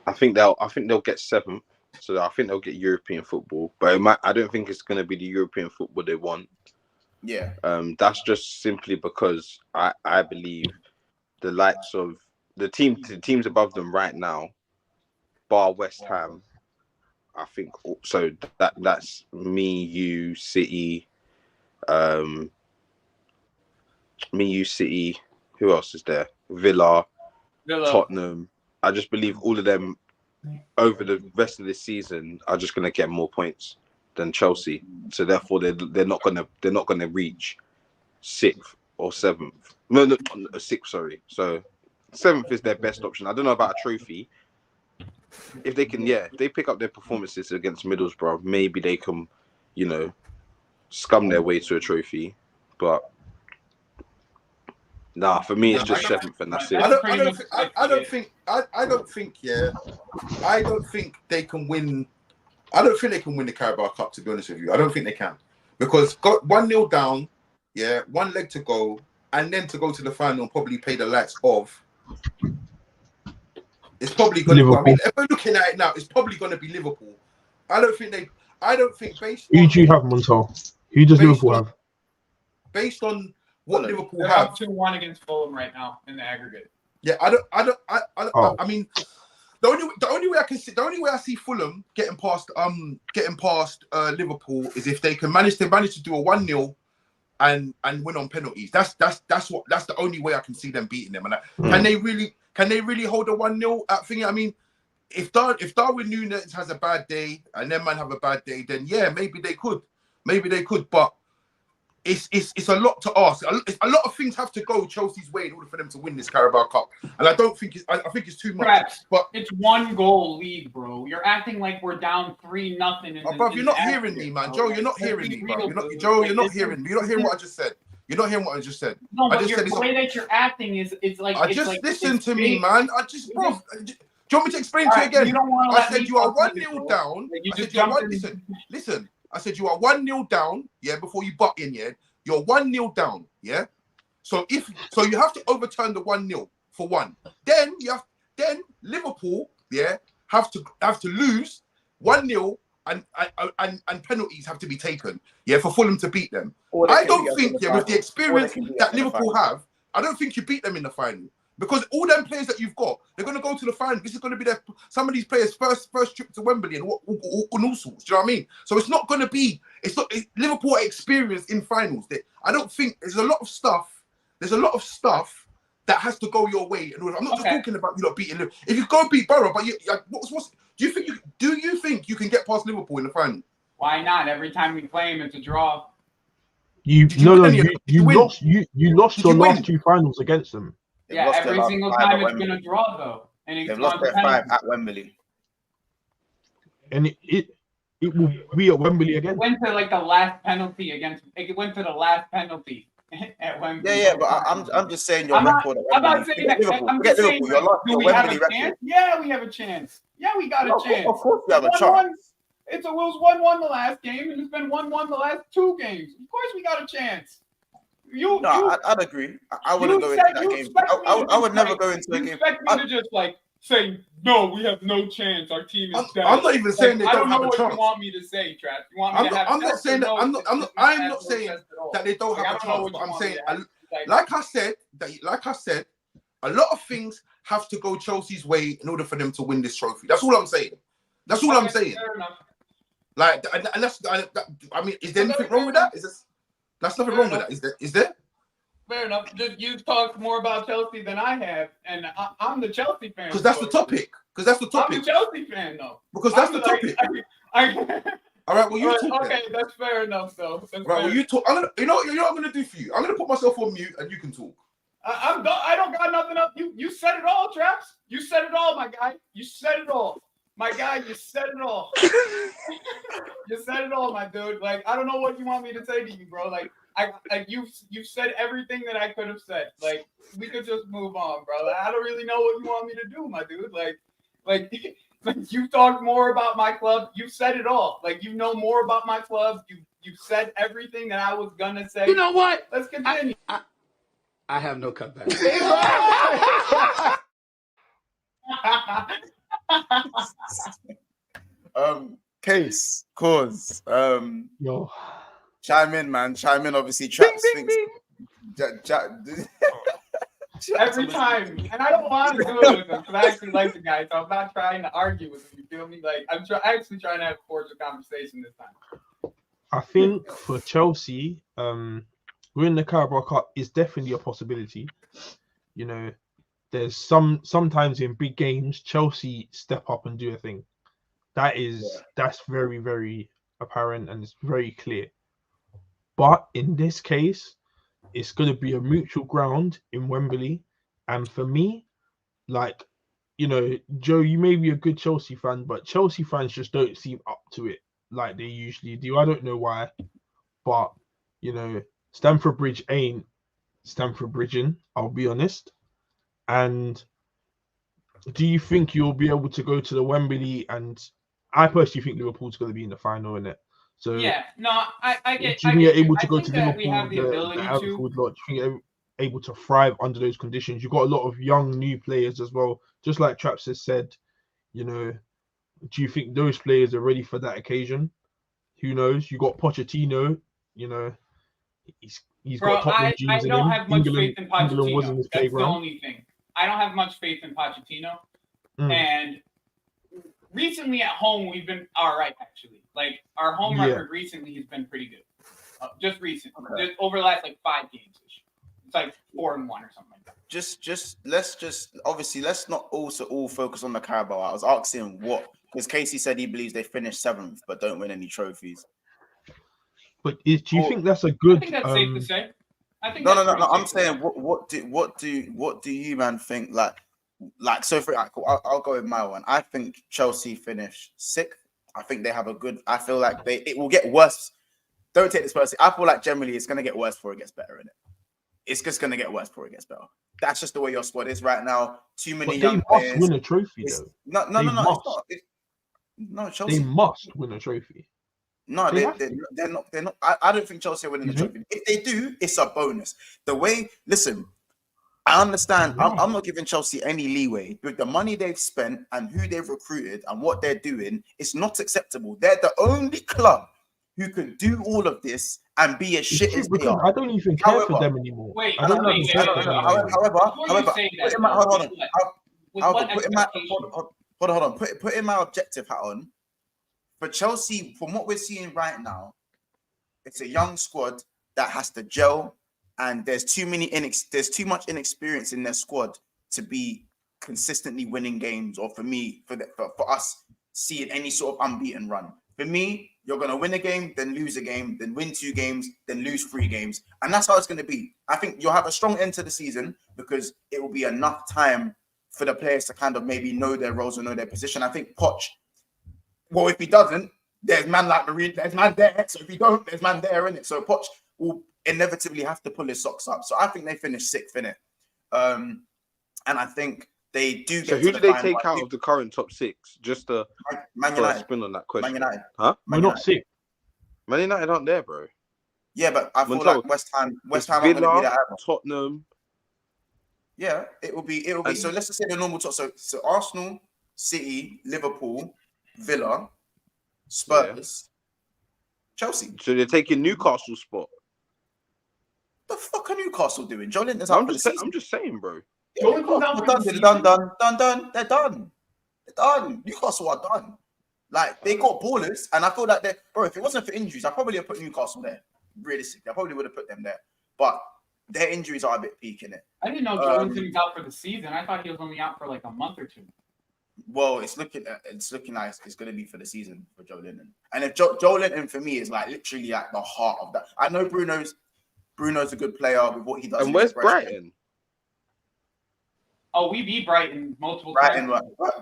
I think they'll get 7th. So I think they'll get European football, but I don't think it's going to be the European football they want. Yeah. That's just simply because I believe the likes of the teams above them right now, bar West Ham, I think so that's me, you, City, who else is there? Villa, Tottenham. I just believe all of them over the rest of this season are just going to get more points than Chelsea. So therefore they're not going to reach 6th or 7th. No, 6th, sorry. So 7th is their best option. I don't know about a trophy. If they can, if they pick up their performances against Middlesbrough, maybe they can, scum their way to a trophy. But nah, for me, it's just 7th, and that's it. I don't think they can win. I don't think they can win the Carabao Cup, to be honest with you. I don't think they can. Because got 1-0 down, one leg to go, and then to go to the final and probably pay the likes of It's probably going to. Liverpool. I mean, if we're looking at it now, it's probably going to be Liverpool. I don't think based Who on do you have, Montel? Who does Based Liverpool on- have? based on what Liverpool They're have. up 2-1 against Fulham right now in the aggregate. Yeah, Oh. I mean, the only way I see Fulham getting past Liverpool is if they can manage to do a 1-0 and win on penalties. That's the only way I can see them beating them. And can they really hold a 1-0 at thing? I mean, if Darwin Núñez has a bad day and them man have a bad day, then yeah, maybe they could, but it's a lot to ask. A lot of things have to go Chelsea's way in order for them to win this Carabao Cup, and I don't think I think it's too much. Perhaps, but it's 1 goal lead, bro. You're acting like we're down 3-0. bro, you're not hearing me, man. Joe, you're not hearing me, bro. You're not hearing me. You're not hearing what I just said. You're not hearing what I just said. No, but the way that you're acting is like. Listen to me, man. Do you want me to explain to you again? I said you are 1-0 down. Listen. I said you are 1-0 down. Yeah, before you butt in. Yeah, you're 1-0 down. Yeah. So you have to overturn the 1-0 for one. Then Liverpool, yeah, have to lose 1-0 and penalties have to be taken, yeah, for Fulham to beat them. I don't think, yeah, with the experience that Liverpool have, I don't think you beat them in the final. Because all them players that you've got, they're going to go to the final. This is going to be some of these players' first trip to Wembley and all sorts. Do you know what I mean? So it's not going to be. Liverpool are experienced in finals. I don't think there's a lot of stuff. There's a lot of stuff that has to go your way. And I'm not just talking about beating Liverpool. If you go beat Borough, but do you think you can get past Liverpool in the final? Why not? Every time we play him, it's a draw. You lost your last 2 finals against them. Yeah, every single time it's been a draw though, and they've lost their 5 at Wembley. And it will be at Wembley again. It went to like the last penalty at Wembley. Yeah, but I'm just saying your record at Wembley. I'm not saying that. I'm just saying, do we have a chance? Yeah, we have a chance. Yeah, we got a chance. Of course we have a chance. It was 1-1 the last game, and it's been 1-1 the last 2 games. Of course we got a chance. I'd agree. I wouldn't go into that game. I would never go into a game. You expect me to just like say, no, we have no chance. Our team is dead. I'm not even saying they don't have a chance. I don't know what you want me to say, Trav. You want me to have I'm not saying that. I'm not saying that they don't have a chance. But I'm saying, like I said, a lot of things have to go Chelsea's way in order for them to win this trophy. That's all I'm saying. I'm saying. Like, and that's. I mean, is there anything wrong with that? That's nothing wrong with that. Is there? Fair enough. Just you talked more about Chelsea than I have, and I'm the Chelsea fan. Because that's the topic. I'm the Chelsea fan, though. Because that's the topic. All right. Well, you talk. Okay, that's fair enough, though. Right. Well, you talk. You know what I'm gonna do for you? I'm gonna put myself on mute, and you can talk. I don't got nothing up. You said it all, Traps. You said it all, my guy. You said it all. My guy, you said it all. You said it all, my dude. Like, I don't know what you want me to say to you, bro. Like, you've said everything that I could have said. Like, we could just move on, bro. Like, I don't really know what you want me to do, my dude. Like you talked more about my club. You said it all. Like, you know more about my club. You said everything that I was gonna say. You know what? Let's continue. I have no cutback. Cause. Yo. Chime in, man. Chime in. Obviously, Traps thinks. Every time, and I don't want to do it with him because I actually like the guy, so I'm not trying to argue with him. You feel me? Like I'm actually trying to have a cordial conversation this time. I think for Chelsea, winning the Carabao Cup is definitely a possibility. You know, there's sometimes in big games, Chelsea step up and do a thing. That's very, very apparent and it's very clear. But in this case, it's going to be a mutual ground in Wembley. And for me, like, you know, Joe, you may be a good Chelsea fan, but Chelsea fans just don't seem up to it like they usually do. I don't know why, but, you know, Stamford Bridge ain't Stamford Bridging, I'll be honest. And do you think you'll be able to go to the Wembley? And I personally think Liverpool's going to be in the final, innit? So yeah, no, I get. Do you think you're able to go think to that Liverpool? we have the ability to. Lot? Do you think able to thrive under those conditions. You've got a lot of young new players as well. Just like Traps has said, you know, do you think those players are ready for that occasion? Who knows? You got Pochettino, you know, he's Bro, got Tottenham I genes in don't him. have much faith in England wasn't Pochettino. his That's the playground. only thing. I don't have much faith in Pochettino. Mm. And recently at home, we've been all right, actually. Like, our home Yeah. record recently has been pretty good. Just recently. Okay. Just over the last, like, 5 games. It's like 4-1 or something like that. Let's not also all focus on the Carabao. I was asking what, because Casey said he believes they finished 7th but don't win any trophies. But do you think that's a I good? think that's safe to say. I think No. that's pretty I'm safe to say. saying what do you man think? Like so for I'll go with my one. I think Chelsea finish 6th. I think they have a good. I feel like it will get worse. Don't take this personally. I feel like generally it's gonna get worse before it gets better, innit? It's just gonna get worse before it gets better. That's just the way your squad is right now. Too many But young they players. must win a trophy, though. No. They It's must. not. No, Chelsea. They must win a trophy. No, They they're have to. not. They're not. I don't think Chelsea are winning the Excuse trophy. If they do, it's a bonus. The way, listen, I understand. I'm not giving Chelsea any leeway with the money they've spent and who they've recruited and what they're doing. It's not acceptable. They're the only club who can do all of this and be as shit as they Because are. I don't even care for However- them anymore. Wait, I don't wait, even wait, care wait, for wait, them wait. anymore. Before you say that, put in my hold on. with I'll what put in my expectation? hold on. Put in my objective hat on. For Chelsea, from what we're seeing right now, it's a young squad that has to gel, and there's too much inexperience in their squad to be consistently winning games, or for us seeing any sort of unbeaten run. For me, you're gonna win a game, then lose a game, then win 2 games, then lose 3 games, and that's how it's gonna be. I think you'll have a strong end to the season because it will be enough time for the players to kind of maybe know their roles and know their position. I think Poch. Well, if he doesn't, there's man like Mourinho, there's man there. So if he don't, there's man there, innit? So Poch will inevitably have to pull his socks up. So I think they finish 6th, innit? And I think they do get So who to do the they final. take out of the current top 6? Just to Man throw a United. spin on that question. Man United. Huh? We're not sick. Man United aren't there, bro. Yeah, but I feel Montel, like West Ham It's aren't going to be Villa, that either. Tottenham. Yeah, it will be. And- So let's just say the normal top. So Arsenal, City, Liverpool, Villa, Spurs, Chelsea. So they're taking Newcastle's spot. The fuck are Newcastle doing? Joe Linton's out I'm for the just saying, season. I'm just saying, bro. Yeah, Newcastle are done. They're done. They're done. Newcastle are done. Like, they got ballers, and I feel like if it wasn't for injuries, I probably would have put Newcastle there. Realistically, I probably would have put them there. But their injuries are a bit peak, innit? I didn't know Jones was out for the season. I thought he was only out for like a month or 2. Well, it's looking like it's going to be for the season for Joe Linton. And if Joe Linton for me is like literally at the heart of that. I know Bruno's a good player with what he does. And where's Brighton? Oh, we beat Brighton multiple times.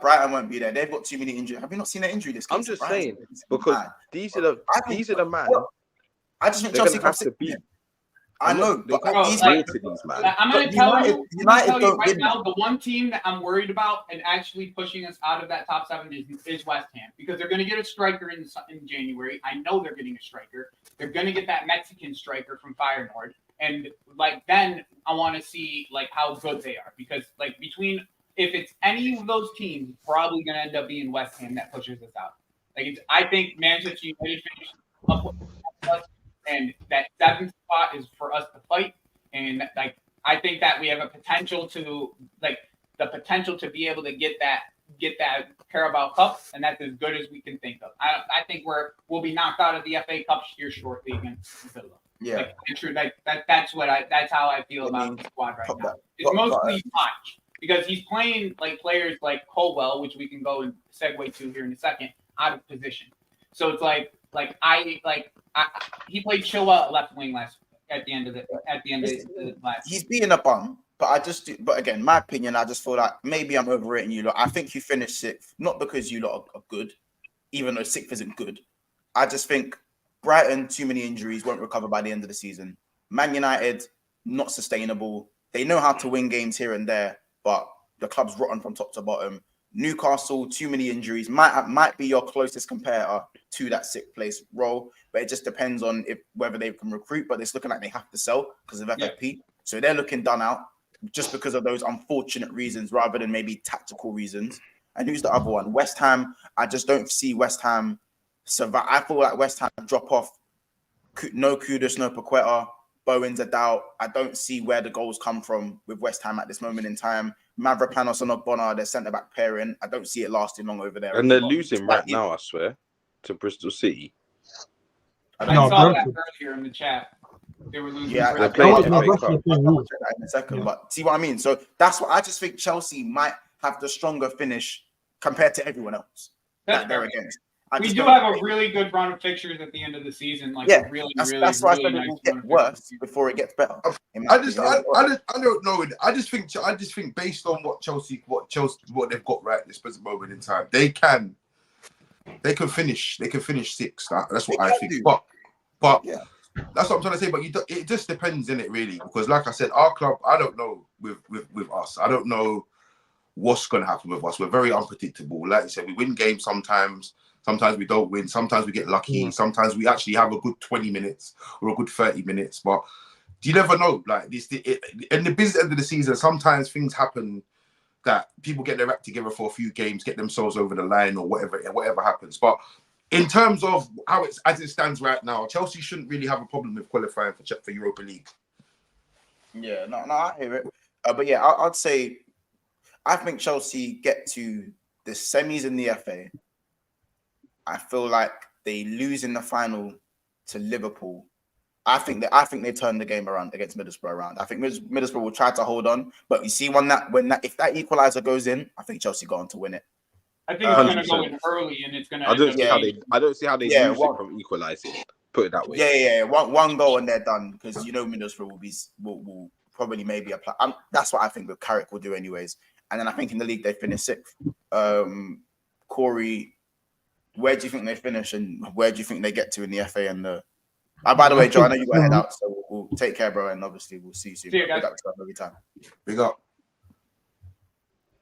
Brighton won't be there. They've got too many injuries. Have you not seen their injury list? I'm just saying, because these are the man. I just think They're Chelsea gonna have to beat. I know, but Bro, these like, to these man. I'm going to tell you United don't right win. now, the one team that I'm worried about and actually pushing us out of that top 7 is West Ham, because they're going to get a striker in January. I know they're getting a striker. They're going to get that Mexican striker from Feyenoord. And like then I want to see like how good they are, because like if it's any of those teams, it's probably going to end up being West Ham that pushes us out. I think Manchester United finished up with us, and that 7th spot is for us to fight. And like I think that we have a potential to be able to get that Carabao Cup, and that's as good as we can think of. I think we'll be knocked out of the FA Cup here shortly against Villa. Yeah, that's how I feel about the squad right now. It's mostly Poch, because he's playing like players like Colwill, which we can go and segue to here in a second, out of position. So it's he played Chilwell left wing at the end of the last. He's being a bum, but again, my opinion, I just feel like maybe I'm overrating you lot. I think you finished 6th, not because you lot are good, even though 6th isn't good. I just think Brighton, too many injuries, won't recover by the end of the season. Man United, not sustainable. They know how to win games here and there, but the club's rotten from top to bottom. Newcastle, too many injuries, might be your closest competitor to that 6th place role, but it just depends on whether they can recruit. But it's looking like they have to sell because of FFP. So they're looking done out just because of those unfortunate reasons rather than maybe tactical reasons. And who's the other one? West Ham. I just don't see West Ham survive. I feel like West Ham drop off. No Kudus, no Paqueta. Bowen's a doubt. I don't see where the goals come from with West Ham at this moment in time. Mavropanos and Ogbonna, their centre-back pairing. I don't see it lasting long over there. And they're losing right now, I swear, to Bristol City. I saw that earlier in the chat. They were losing. Yeah, they're playing in a second. But see what I mean? So that's what I just think Chelsea might have the stronger finish compared to everyone else that they're against. We do have a really good run of fixtures at the end of the season. Like really that's why I said it will get worse before it gets better. I don't know. I just think based on what they've got right at this present moment in time, they can finish sixth. That's what I think. But yeah. That's what I'm trying to say. But it just depends, in it really, because like I said, our club, I don't know with us. I don't know what's going to happen with us. We're very unpredictable. Like you said, we win games sometimes. Sometimes we don't win. Sometimes we get lucky. Sometimes we actually have a good 20 minutes or a good 30 minutes. But you never know. Like this, in the business end of the season, sometimes things happen that people get their act together for a few games, get themselves over the line, or whatever happens. But in terms of how it's as it stands right now, Chelsea shouldn't really have a problem with qualifying for Europa League. Yeah, no, I hear it. But yeah, I'd say I think Chelsea get to the semis in the FA. I feel like they lose in the final to Liverpool. I think they turned the game around against Middlesbrough around. I think Middlesbrough will try to hold on, but you see if that equalizer goes in, I think Chelsea go on to win it. I think it's going to go in early, and it's going to. I don't see how they lose it from equalising. Put it that way. Yeah. One goal and they're done, because Middlesbrough will probably maybe apply. That's what I think Carrick will do anyways. And then I think in the league they finish sixth. Corey, where do you think they finish, and where do you think they get to in the FA and the? By the way, Joe, I know you got to head out, so we'll take care, bro, and obviously we'll see you soon. See you guys. Big up to every time. Big up.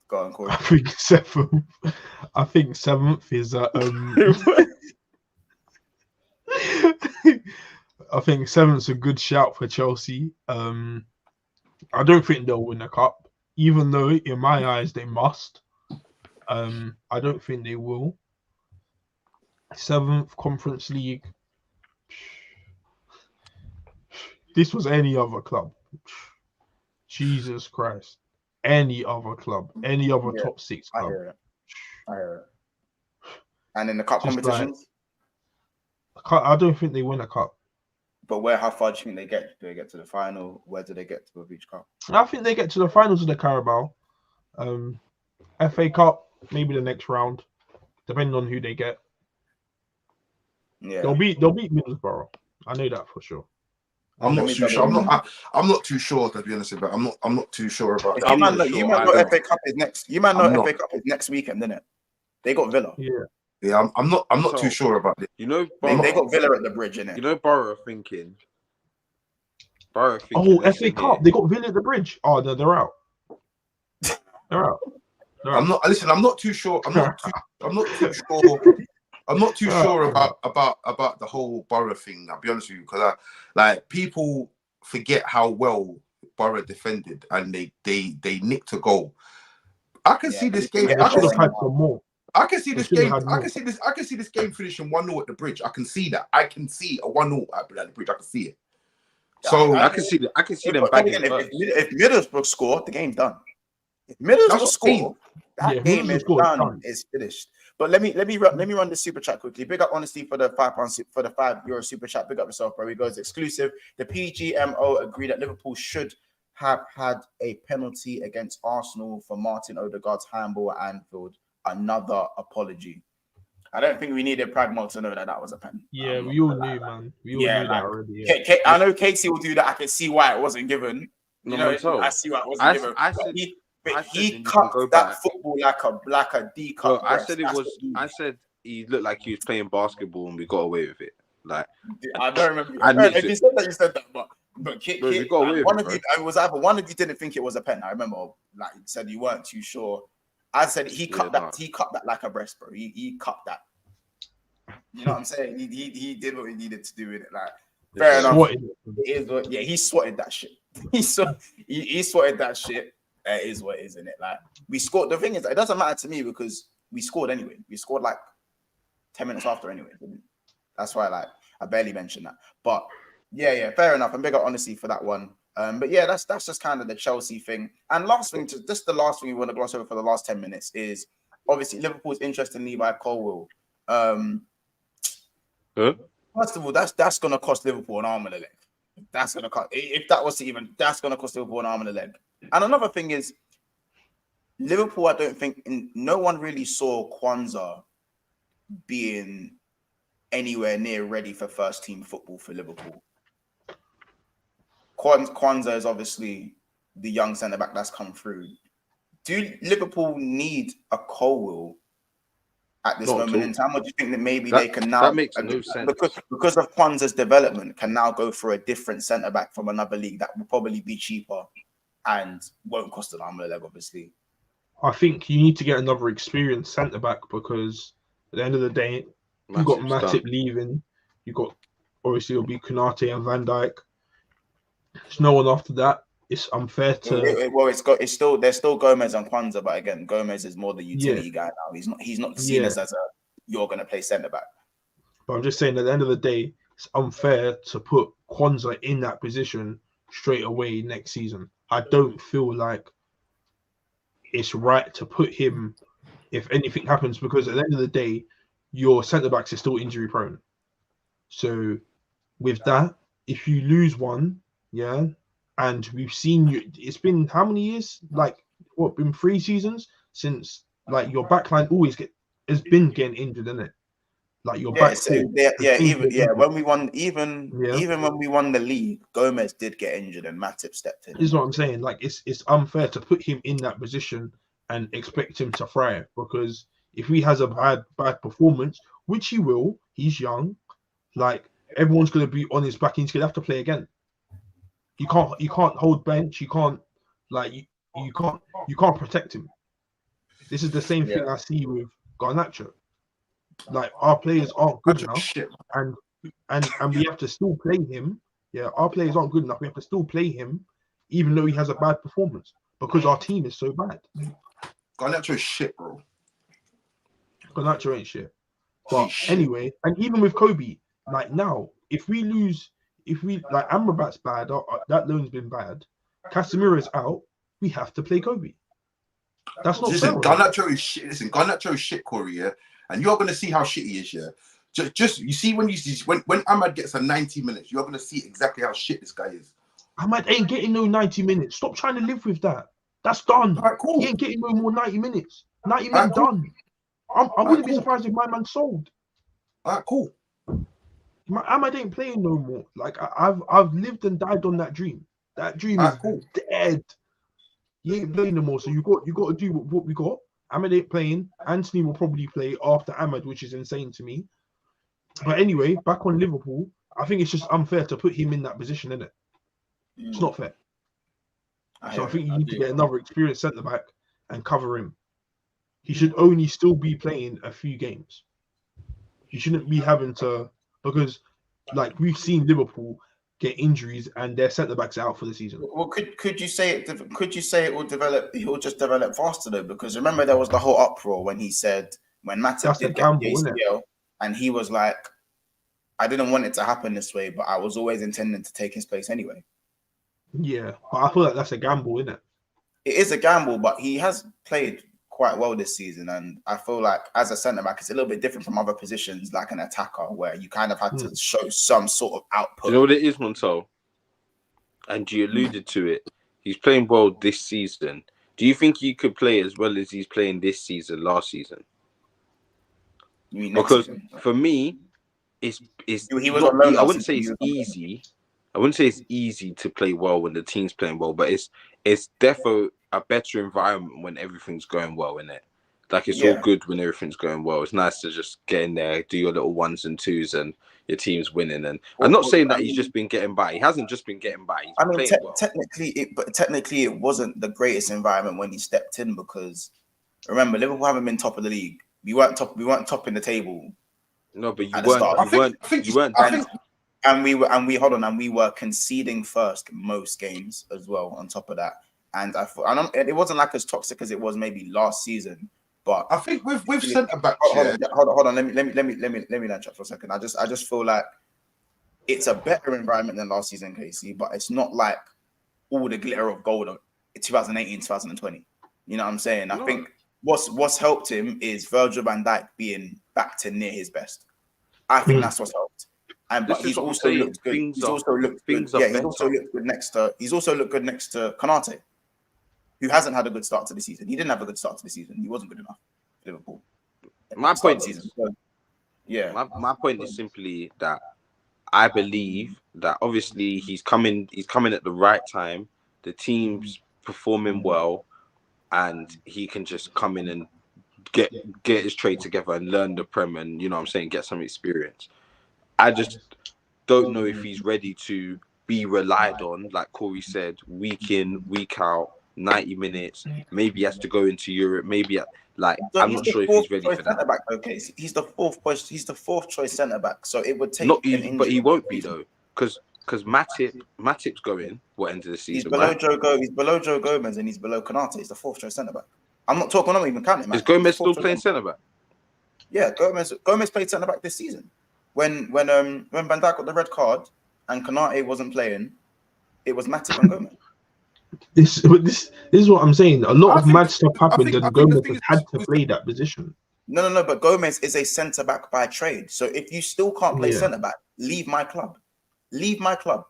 Go on, Corey. I think seventh. I think seventh is I think seventh's a good shout for Chelsea. I don't think they'll win the cup, even though in my eyes they must. I don't think they will. Seventh Conference League. This was any other club. Jesus Christ. Any other club. Any other top six club. I hear it. And in the cup competitions? I don't think they win a cup. But how far do you think they get? Do they get to the final? Where do they get to with each cup? I think they get to the finals of the Carabao. FA Cup, maybe the next round, depending on who they get. Yeah, they'll beat Middlesbrough. I know that for sure. I'm not too sure. I'm not too sure, to be honest with you. I'm not too sure about it. You might know FA Cup is next. You might know FA Cup is next weekend, isn't it? They got Villa. Yeah. I'm not too sure about it. You know, they got Villa at the bridge, innit? You know, Borough thinking. FA Cup. They got Villa at the bridge. Oh, no, they're out. They're out. I'm not too sure. I'm not too sure about the whole Borough thing. I'll be honest with you, because people forget how well Borough defended, and they nicked a goal. I can see this game. I should have had some more. I can see this game. I can see this game finishing 1-0 at the bridge. I can see that. I can see a 1-0 at the bridge. I can see it. So I can see them bagging. If Middlesbrough score, the game's done. If Middlesbrough score, that game is done. It's finished. But let me run the super chat quickly. Big up Honesty for the €5 super chat. Big up yourself, bro. He goes exclusive. The PGMO agree that Liverpool should have had a penalty against Arsenal for Martin Odegaard's handball at Anfield. Another apology. I don't think we needed Pragma to know that was a pen. Yeah, we all knew, man. We all knew that already. Yeah. I know Casey will do that. I can see why it wasn't given. I see why it wasn't given. He cut that football like a D cut. I said he looked like he was playing basketball, and we got away with it. Like, I don't remember. If you said that, you said that. But we got away with it. It was either one of you didn't think it was a pen. I remember, like you said, you weren't too sure. I said he cut that. He cut that like a breast, bro. He cut that. You know what I'm saying? He did what he needed to do with it. Like, fair enough. He swatted that shit. he sorted that shit. It is what it is, isn't it? Like we scored. The thing is, it doesn't matter to me because we scored anyway. We scored like 10 minutes after anyway. That's why like I barely mentioned that. But yeah, fair enough. And big up honesty for that one. But yeah, that's just kind of the Chelsea thing. And last thing, the last thing we want to gloss over for the last 10 minutes is obviously Liverpool's interest in Levi Colwill. First of all, that's gonna cost Liverpool an arm and a leg. That's gonna cost if that was to even that's gonna cost Liverpool an arm and a leg. And another thing is Liverpool, I don't think no one really saw Kwanzaa being anywhere near ready for first team football for Liverpool. Kwanzaa is obviously the young centre back that's come through. Do Liverpool need a Colwill at this moment in time, or do you think that maybe they can now, that makes no sense. because of Kwanzaa's development, can now go for a different centre back from another league that will probably be cheaper and won't cost an arm and a leg, obviously? I think you need to get another experienced centre back because at the end of the day, you've got Matip leaving. You got obviously it'll be Konate and Van Dijk. There's no one after that. It's unfair to. There's still Gomez and Kwanzaa, but again, Gomez is more the utility guy now. He's not seen as you're gonna play centre back. But I'm just saying at the end of the day, it's unfair to put Kwanzaa in that position straight away next season. I don't feel like it's right to put him if anything happens, because at the end of the day, your centre backs are still injury prone. So with that, if you lose one, and we've seen you, it's been how many years? Like what, been 3 seasons since like your backline always has been getting injured, isn't it? Like your back. When we won, even when we won the league, Gomez did get injured and Matip stepped in. This is what I'm saying. Like it's unfair to put him in that position and expect him to thrive, because if he has a bad performance, which he will, he's young. Like everyone's gonna be on his back. He's gonna have to play again. You can't hold bench. You can't protect him. This is the same thing I see with Garnacho. Like our players aren't good enough, and we have to still play him. Yeah, our players aren't good enough. We have to still play him, even though he has a bad performance, because our team is so bad. Garnacho is shit, bro. Garnacho ain't shit. But anyway, and even with Kobe, like now, if we like Amrabat's bad, that loan's been bad. Casemiro's out. We have to play Kobe. That's not fair. Garnacho is shit. Listen, Garnacho is shit, Corey. Yeah, and you're gonna see how shit he is. Yeah, just you see when Ahmad gets a 90 minutes, you're gonna see exactly how shit this guy is. Ahmad ain't getting no 90 minutes. Stop trying to live with that. That's done. All right, cool. He ain't getting no more 90 minutes. 90 minutes done. I wouldn't be surprised if my man sold. All right, cool. Ahmad ain't playing no more. Like I've lived and died on that dream. That dream is dead. He ain't playing no more. So you got to do what we got. Ahmad ain't playing. Anthony will probably play after Ahmad, which is insane to me. But anyway, back on Liverpool, I think it's just unfair to put him in that position, isn't it? It's not fair. I think you need to get another experienced centre back and cover him. He should only still be playing a few games. He shouldn't be having to, because like we've seen Liverpool get injuries and their centre backs out for the season. Well, could you say it? Could you say it will develop? He will just develop faster though, because remember there was the whole uproar when he said when Matip did get the ACL, and he was like, "I didn't want it to happen this way, but I was always intending to take his place anyway." Yeah, but I feel like that's a gamble, isn't it? It is a gamble, but he has played quite well this season, and I feel like as a centre back, it's a little bit different from other positions, like an attacker, where you kind of had to show some sort of output. You know what it is, Montel? And you alluded to it. He's playing well this season. Do you think he could play as well as he's playing this season, last season? You mean because season? For me, it's he was on loan. I wouldn't say it's easy. I wouldn't say it's easy to play well when the team's playing well, but it's definitely a better environment when everything's going well, isn't it? Like it's all good when everything's going well. It's nice to just get in there, do your little 1s and 2s, and your team's winning. And I'm not saying that he's just been getting by. He hasn't just been getting by. He's playing well. Technically, it wasn't the greatest environment when he stepped in, because remember, Liverpool haven't been top of the league. We weren't top in the table. No, but you weren't. And we were conceding first most games as well. On top of that, and it wasn't like as toxic as it was maybe last season. But I think with centre backs, hold on. Let me land chat for a second. I just feel like it's a better environment than last season, Casey, but it's not like all the glitter of gold of 2018, 2020. You know what I'm saying? I think what's helped him is Virgil van Dijk being back to near his best. I think that's what's helped. But he's also looked good. He's also looked good. Yeah, he's also looked good next to Konate, who hasn't had a good start to the season. He didn't have a good start to the season. He wasn't good enough for Liverpool. My point is simply that I believe that obviously he's coming at the right time. The team's performing well, and he can just come in and get his trade together and learn the Prem and, you know what I'm saying, get some experience. I just don't know if he's ready to be relied on, like Corey said, week in, week out, 90 minutes. Maybe he has to go into Europe. Maybe I'm not sure if he's ready for that. Back, okay, he's the fourth choice centre back. So it would take but he won't be though, because Matip's going end of the season. He's below Joe Gomez and he's below Konate. He's the fourth choice centre back. I'm not even counting. Is Gomez still playing centre back? Yeah, Gomez played centre back this season. When Van Dijk got the red card and Konate wasn't playing, it was Matip and Gomez. This is what I'm saying. A lot of mad stuff happened, and Gomez had to play that position. No. But Gomez is a centre back by trade. So if you still can't play centre back, leave my club. Leave my club.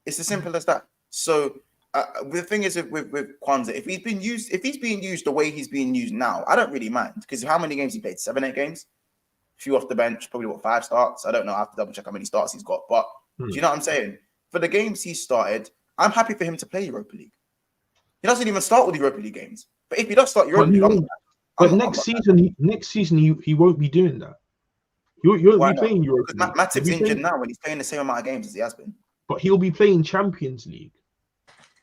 It's as simple as that. So the thing is with Kwanzaa, if he's being used the way he's being used now, I don't really mind, because how many games he played? 7, 8 games. Few off the bench, probably 5 starts. I don't know. I have to double check how many starts he's got. But do you know what I'm saying? For the games he started, I'm happy for him to play Europa League. He doesn't even start with the Europa League games. But if he does start Europa League, next season he won't be doing that. You'll be playing Europa League. Matip's injured now when he's playing the same amount of games as he has been. But he'll be playing Champions League.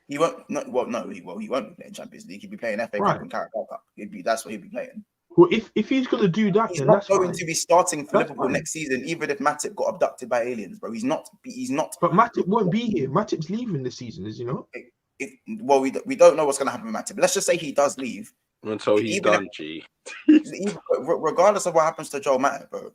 He won't. He won't be playing Champions League. He'll be playing FA Cup and Carabao Cup. That's what he'll be playing. Well, if he's going to do that, he's then not going to be starting for Liverpool next season, even if Matip got abducted by aliens, bro. He's not. But Matip won't be here. Matip's leaving this season, is he not? We don't know what's going to happen with Matip. Let's just say he does leave until he's done. Regardless of what happens to Joel Matip, bro,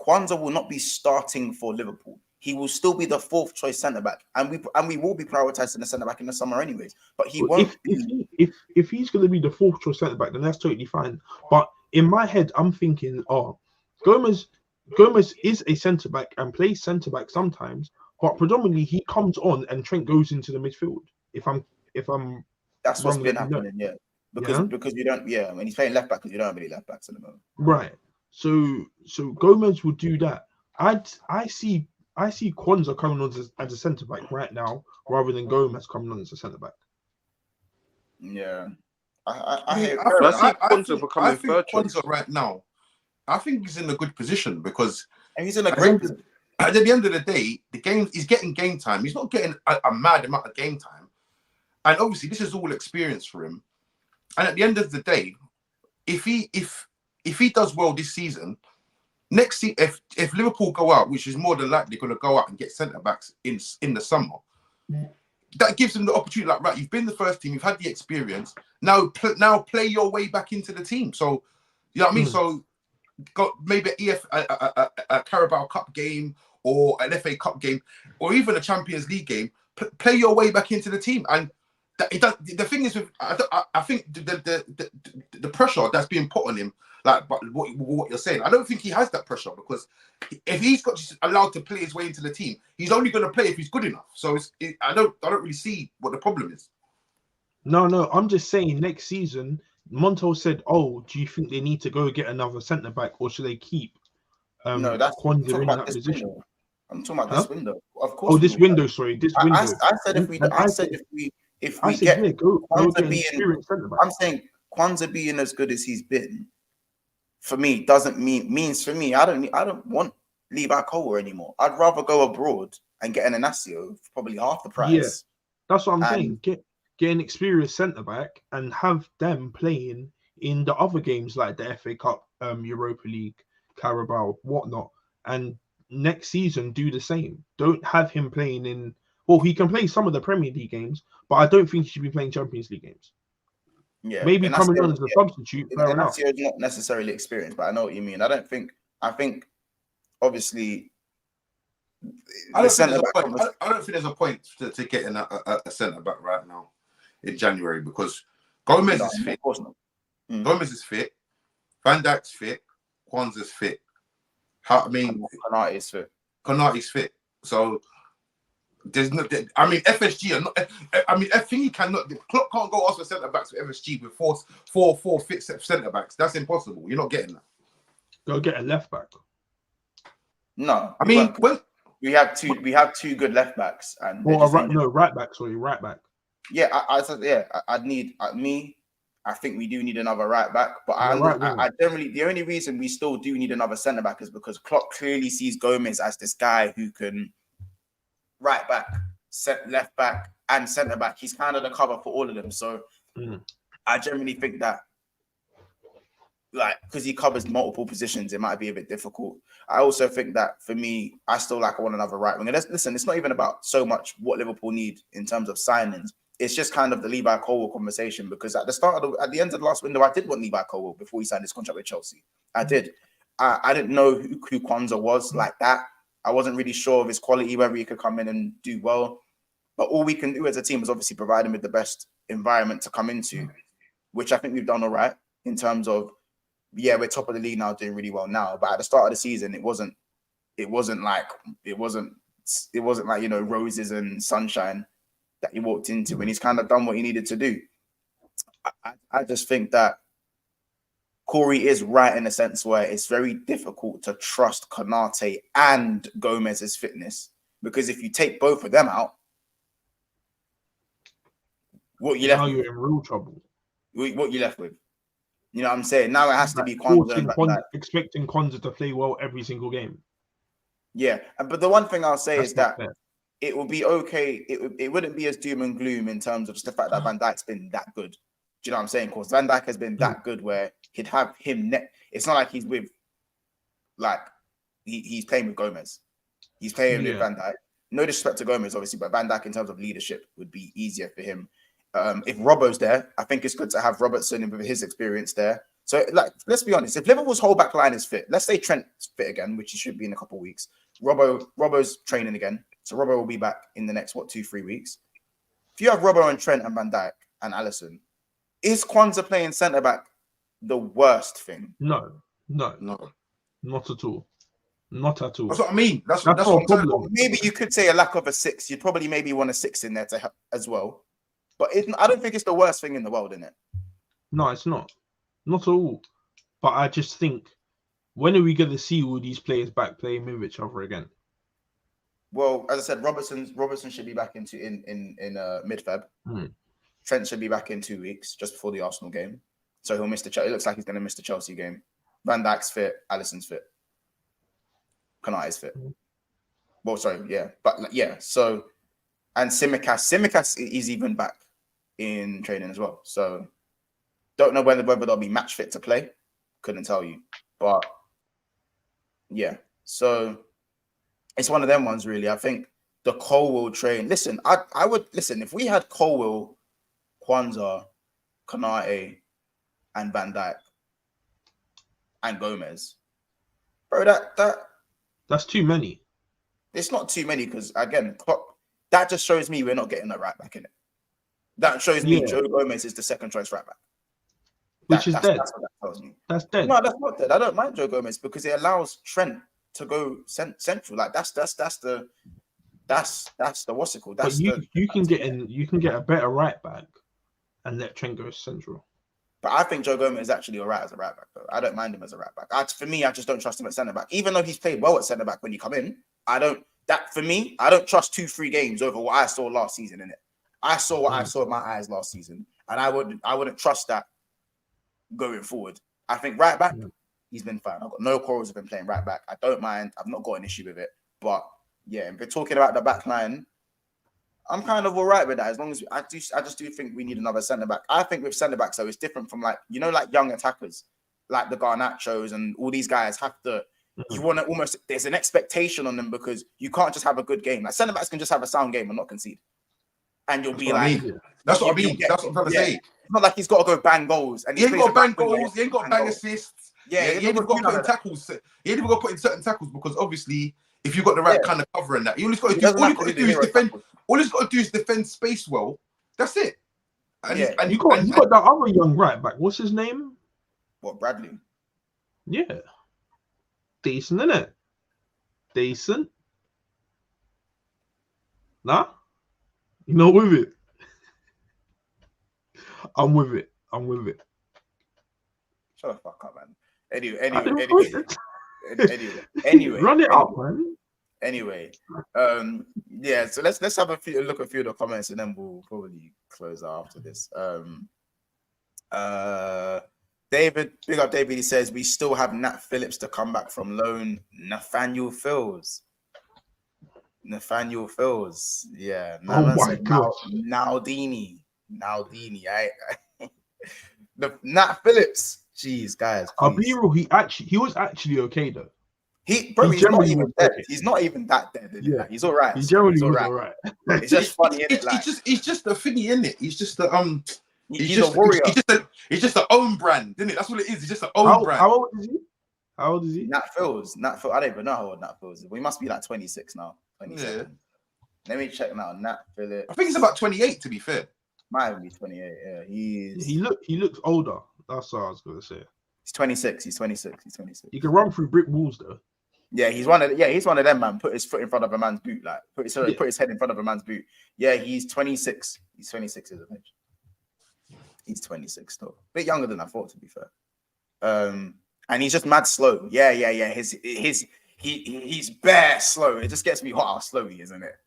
Kwanzaa will not be starting for Liverpool. He will still be the 4th choice centre back, and we will be prioritising the centre back in the summer anyways. But he won't. If he's going to be the 4th choice centre back, then that's totally fine. But in my head, I'm thinking, Gomez is a centre back and plays centre back sometimes, but predominantly he comes on and Trent goes into the midfield. If I'm that's what's been happening, yeah. Because you don't, when he's playing left back, because you don't have any left backs at the moment. Right. So Gomez will do that. I see Kwanzaa coming on as a centre back right now, rather than Gomez coming on as a centre back. Yeah, I think Kwanzaa right now, I think he's in a good position, because he's in a great position. At the end of the day, he's getting game time. He's not getting a mad amount of game time, and obviously this is all experience for him. And at the end of the day, if he does well this season, next season, if Liverpool go out, which is more than likely going to go out and get centre backs in the summer, that gives them the opportunity. Like, right, you've been the first team, you've had the experience. Now play your way back into the team. So, you know what I mean. So, got maybe a Carabao Cup game or an FA Cup game, or even a Champions League game. Play your way back into the team. And the thing is, I think the pressure that's being put on him, like, but what you're saying, I don't think he has that pressure, because if he's got allowed to play his way into the team, he's only going to play if he's good enough. So I don't really see what the problem is. No, I'm just saying next season, Montel said, do you think they need to go get another centre back, or should they keep Kwanzaa in that position? Window. I'm talking about this window. Of course. This window. Sorry, this window. I said if we get Kwanzaa being, I'm saying Kwanzaa being as good as he's been, for me, means for me, I don't want Levi Colwill anymore. I'd rather go abroad and get an Inacio for probably half the price. Yeah, that's what I'm saying. Get an experienced centre back and have them playing in the other games like the FA Cup, Europa League, Carabao, whatnot, and next season do the same. Don't have him playing in. Well, he can play some of the Premier League games, but I don't think he should be playing Champions League games. Yeah, Maybe coming on as a substitute. Fair enough. Inacio is not necessarily experienced, but I know what you mean. I think obviously. I don't think there's a point to getting a centre back right now in January because Gomez is fit. Of course not. Gomez is fit. Van Dijk's fit. Kwanzaa's fit. Konate is fit. Konate's fit. So there's no. I mean, FSG are not. I mean, FSG cannot. The Klopp can't go ask for centre backs with FSG with four fit centre backs. That's impossible. You're not getting that. Go get a left back. No, I mean, we have two good left backs and right back. Sorry, right back. Yeah, I'd need I think we do need another right back, but I generally the only reason we still do need another centre back is because Klopp clearly sees Gomez as this guy who can right back, left back, and centre back. He's kind of the cover for all of them. So I generally think that, like, because he covers multiple positions, it might be a bit difficult. I also think that for me, I want another right winger. Listen, it's not even about so much what Liverpool need in terms of signings. It's just kind of the Levi Colwill conversation because at the end of the last window, I did want Levi Colwill before he signed his contract with Chelsea. I did. I didn't know who Kwanzaa was like that. I wasn't really sure of his quality, whether he could come in and do well. But all we can do as a team is obviously provide him with the best environment to come into, which I think we've done all right in terms of, yeah, we're top of the league now, doing really well now. But at the start of the season, it wasn't like, you know, roses and sunshine that he walked into, and he's kind of done what he needed to do. I just think that Corey is right in a sense where it's very difficult to trust Konate and Gomez's fitness, because if you take both of them out, what you left now you're in real trouble. What you left with? You know what I'm saying? Now it has to be Kwanzaa. Expecting Kwanzaa to play well every single game. Yeah, but the one thing I'll say is that it will be okay. It wouldn't be as doom and gloom in terms of just the fact that Van Dijk's been that good. Do you know what I'm saying? Because Van Dijk has been that good where he'd have him. It's not like he's with, like, he's playing with Gomez. He's playing with Van Dijk. No disrespect to Gomez, obviously, but Van Dijk in terms of leadership would be easier for him. If Robbo's there, I think it's good to have Robertson with his experience there. So, like, let's be honest. If Liverpool's whole back line is fit, let's say Trent's fit again, which he should be in a couple of weeks. Robbo's training again. So Robbo will be back in the next, 2-3 weeks. If you have Robbo and Trent and Van Dijk and Alisson, is Kwanzaa playing centre-back the worst thing? No. Not at all. Not at all. That's what I mean. That's what I'm saying. Maybe you could say a lack of a 6. You'd probably maybe want a 6 in there to help as well. But I don't think it's the worst thing in the world, innit? No, it's not. Not at all. But I just think, when are we going to see all these players back playing with each other again? Well, as I said, Robertson should be back in mid-Feb. Trent should be back in 2 weeks, just before the Arsenal game. So he'll miss it looks like he's going to miss the Chelsea game. Van Dijk's fit. Alisson's fit. Konate's fit. Well, sorry, yeah. But, yeah, so... And Tsimikas is even back in training as well. So don't know whether they'll be match fit to play. Couldn't tell you. But yeah. So it's one of them ones, really. I think the Colwill train. Listen, I would listen if we had Colwill, Kwanzaa, Konate, and Van Dijk and Gomez. Bro, that's too many. It's not too many because again, that just shows me we're not getting a right back in it. That shows me Joe Gomez is the second choice right back. Which is dead. That's what that tells me. That's dead. No, that's not dead. I don't mind Joe Gomez because it allows Trent to go central. Like that's the what's it called? That's you can get a better right back and let Trent go central. But I think Joe Gomez is actually all right as a right back, though. I don't mind him as a right back. For me, I just don't trust him at centre back. Even though he's played well at centre back when you come in, I don't trust 2-3 games over what I saw last season in it. I saw what I saw with my eyes last season, and I wouldn't trust that going forward. I think right back, he's been fine. I've got no quarrels with him playing right back. I don't mind. I've not got an issue with it. But yeah, if we're talking about the back line, I'm kind of all right with that. As long as I just do think we need another centre back. I think with centre backs, though, it's different from like young attackers, like the Garnachos and all these guys have to. you want to almost, there's an expectation on them because you can't just have a good game. Like centre backs can just have a sound game and not concede, and you'll be like, that's what I mean. That's what I'm trying to say. It's not like he's got to go bang goals, and he ain't got to bang goals. He ain't got to bang assists. Yeah, he ain't even got to put in tackles. He ain't even got to put in certain tackles because obviously, if you've got the right kind of cover in that, all he's got to do is defend. All he's got to do is defend space well. That's it. And you got that other young right back. What's his name? What, Bradley? Yeah, decent, innit? Decent. Nah, you not with it. I'm with it. Shut the fuck up, man. Anyway. Run it up, man. Anyway, yeah. So let's have a look at a few of the comments, and then we'll probably close out after this. David, big up David. He says we still have Nat Phillips to come back from loan. Nathaniel Phils. Yeah. Oh my god. Naldini. The Nat Phillips. Jeez, guys. I'll be real. He was actually okay though. He's not even dead. He's not even that dead. Yeah, he's all right. He generally was all right. It's just funny. He's just a thingy, isn't it? He's just the He's a warrior. He's just an own brand, isn't it? That's what it is. He's just an own brand. How old is he? Nat Phils. I don't even know how old Nat Phils is. We must be like 26 now. 27. Yeah. Let me check now. Nat Phillips. I think he's about 28 to be fair. Might even be 28. Yeah, he looks older. That's what I was gonna say. He's 26. He can run through brick walls though. Yeah, he's one of them, man. Put his foot in front of a man's boot, like put his head in front of a man's boot. Yeah, he's 26. He's 26 as a age. He's 26 still. A bit younger than I thought, to be fair. And he's just mad slow. Yeah. He's bare slow. It just gets me hot how slow he is, isn't it?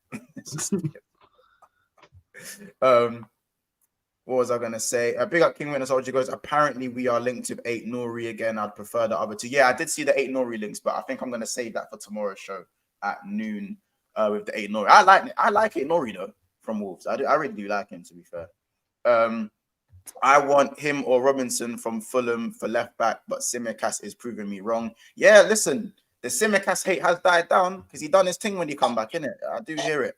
What was I gonna say? Big up King Witness Soldier goes, apparently we are linked with 8 Nori again. I'd prefer the other two. Yeah, I did see the 8 Nori links, but I think I'm gonna save that for tomorrow's show at noon with the 8 Nori. I like 8 Nori though from Wolves. I really do like him, to be fair. I want him or Robinson from Fulham for left back, but Tsimikas is proving me wrong. Yeah, listen, the Tsimikas hate has died down because he done his thing when he come back, innit? I do hear it.